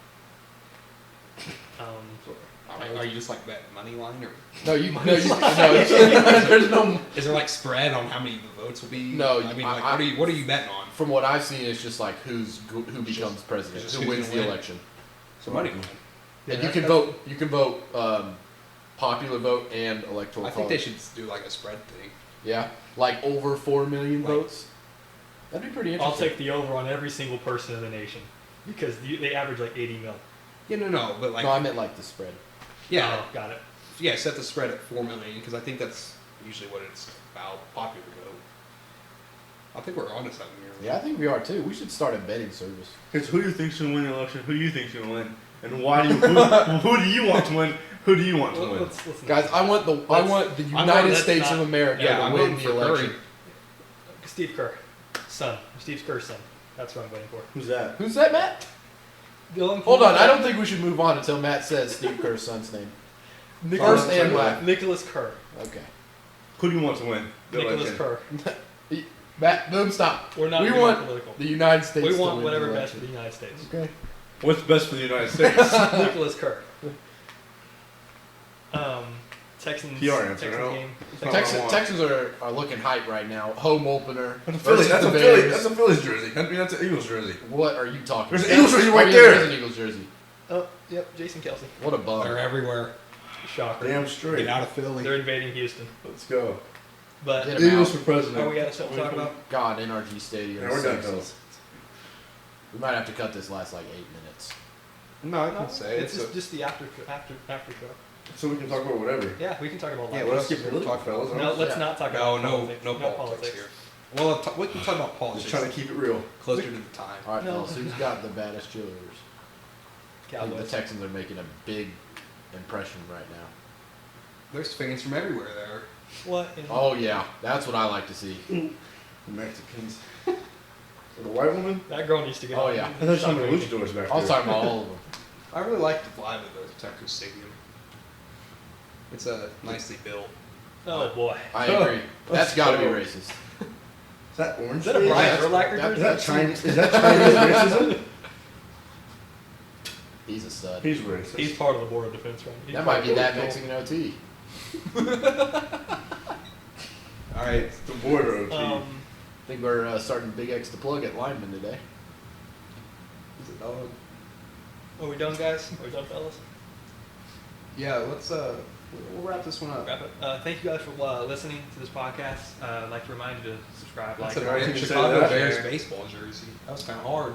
Are you just like betting money line or No, there's no. is there like spread on how many the votes will be? No, I mean, I- like, I- what are you betting on? From what I've seen, it's just like who becomes president, just who who's wins gonna the win. election. So money. Yeah, And you can vote popular vote and electoral. I think they college. should do like a spread thing. Yeah, like over 4 million Like- votes. That'd be pretty I'll interesting. take the over on every single person in the nation because they average like 80 mil. Yeah, no, but like No, I meant like the spread. yeah, Oh, got it. yeah, set the spread at 4 million because I think that's usually what it's about. Popular vote. I think we're onto something here. Yeah, I think we are too. We should start a betting service. Because who do you think's going to win the election? Who do you think's going to win? And why do you? Who do you want to win? Who do you want to win? Let's Guys, I want the United let's States not- of America Yeah, to I'm win voting the for election. Curry. Steve Kerr, son. Steve Kerr's son. That's what I'm waiting for. Who's that? Who's that, Matt? Dylan. Hold on, I don't think we should move on until Matt says Steve Kerr's son's name. First and last. Nicholas Kerr. Okay. Who do you want to win? the Nicholas election? Kerr. Matt, boom, stop. We're not We being want political. the United States We to want win whatever the best for election. the United States. Okay. What's best for the United States? Nicholas Kerr. Texans. PR answer, Texans no? game. That's all I want. Texans are looking hype right now. Home opener. That's a Philly. versus That's the a Philly. Bears. That's a Philly's jersey. I mean, that's an Eagles jersey. What are you talking There's about? an Eagles jersey right Oh, yeah, there. There is an Eagles jersey. Oh, yep. Jason Kelsey. What a bum. They're everywhere. Shocker. Damn straight. Get out of Philly. They're invading Houston. Let's go. But Get 'em Eagles out. for president. oh, we got something to talk about. God, NRG Stadium. Yeah, we're done, sucks. fellas. We might have to cut this last like 8 minutes. No, I No, can say it's it's. just the after show. So we can talk about whatever. Yeah, we can talk about Yeah, life. what Let's else get is there to political, talk fellas. about? No, let's Yeah. not talk No, about no, politics. no politics here. Well, we can talk about politics. Just trying to keep it real. closer to the time. All right, No. fellas, who's got the baddest cheerleaders? I think the Cowboys. Texans are making a big impression right now. There's fans from everywhere there. What? In, Oh yeah, that's what I like to see. The Mexicans. So the white woman? that girl needs to get Oh, on. yeah. I thought some of the luchadors back I was there. talking about all of them. I really like the vibe of the Texas Stadium. It's nicely built. Oh boy. I agree. That's got to be racist. Is that orange? Is that a face? Brian Yeah, Urlacher that- jersey? Is that Chinese? Is that Chinese racism? He's a stud. He's racist. He's part of the board of defense, right? He's That part might be of the that board. Mexican OT. All right. It's the border OT. I think we're starting Big X to plug at lineman today. Is it dog? Are we done, guys? Are we done, fellas? Yeah, let's we'll wrap this one up. Wrap it. Thank you guys for listening to this podcast. I'd like to remind you to subscribe, That's like, a I was very gonna say Chicago that. Bears Yeah. baseball jersey. That was kind of hard.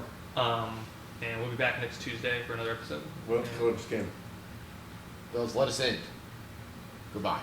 and we'll be back next Tuesday for another episode. Well, And- Phillips game. Fellas, let us in. Goodbye.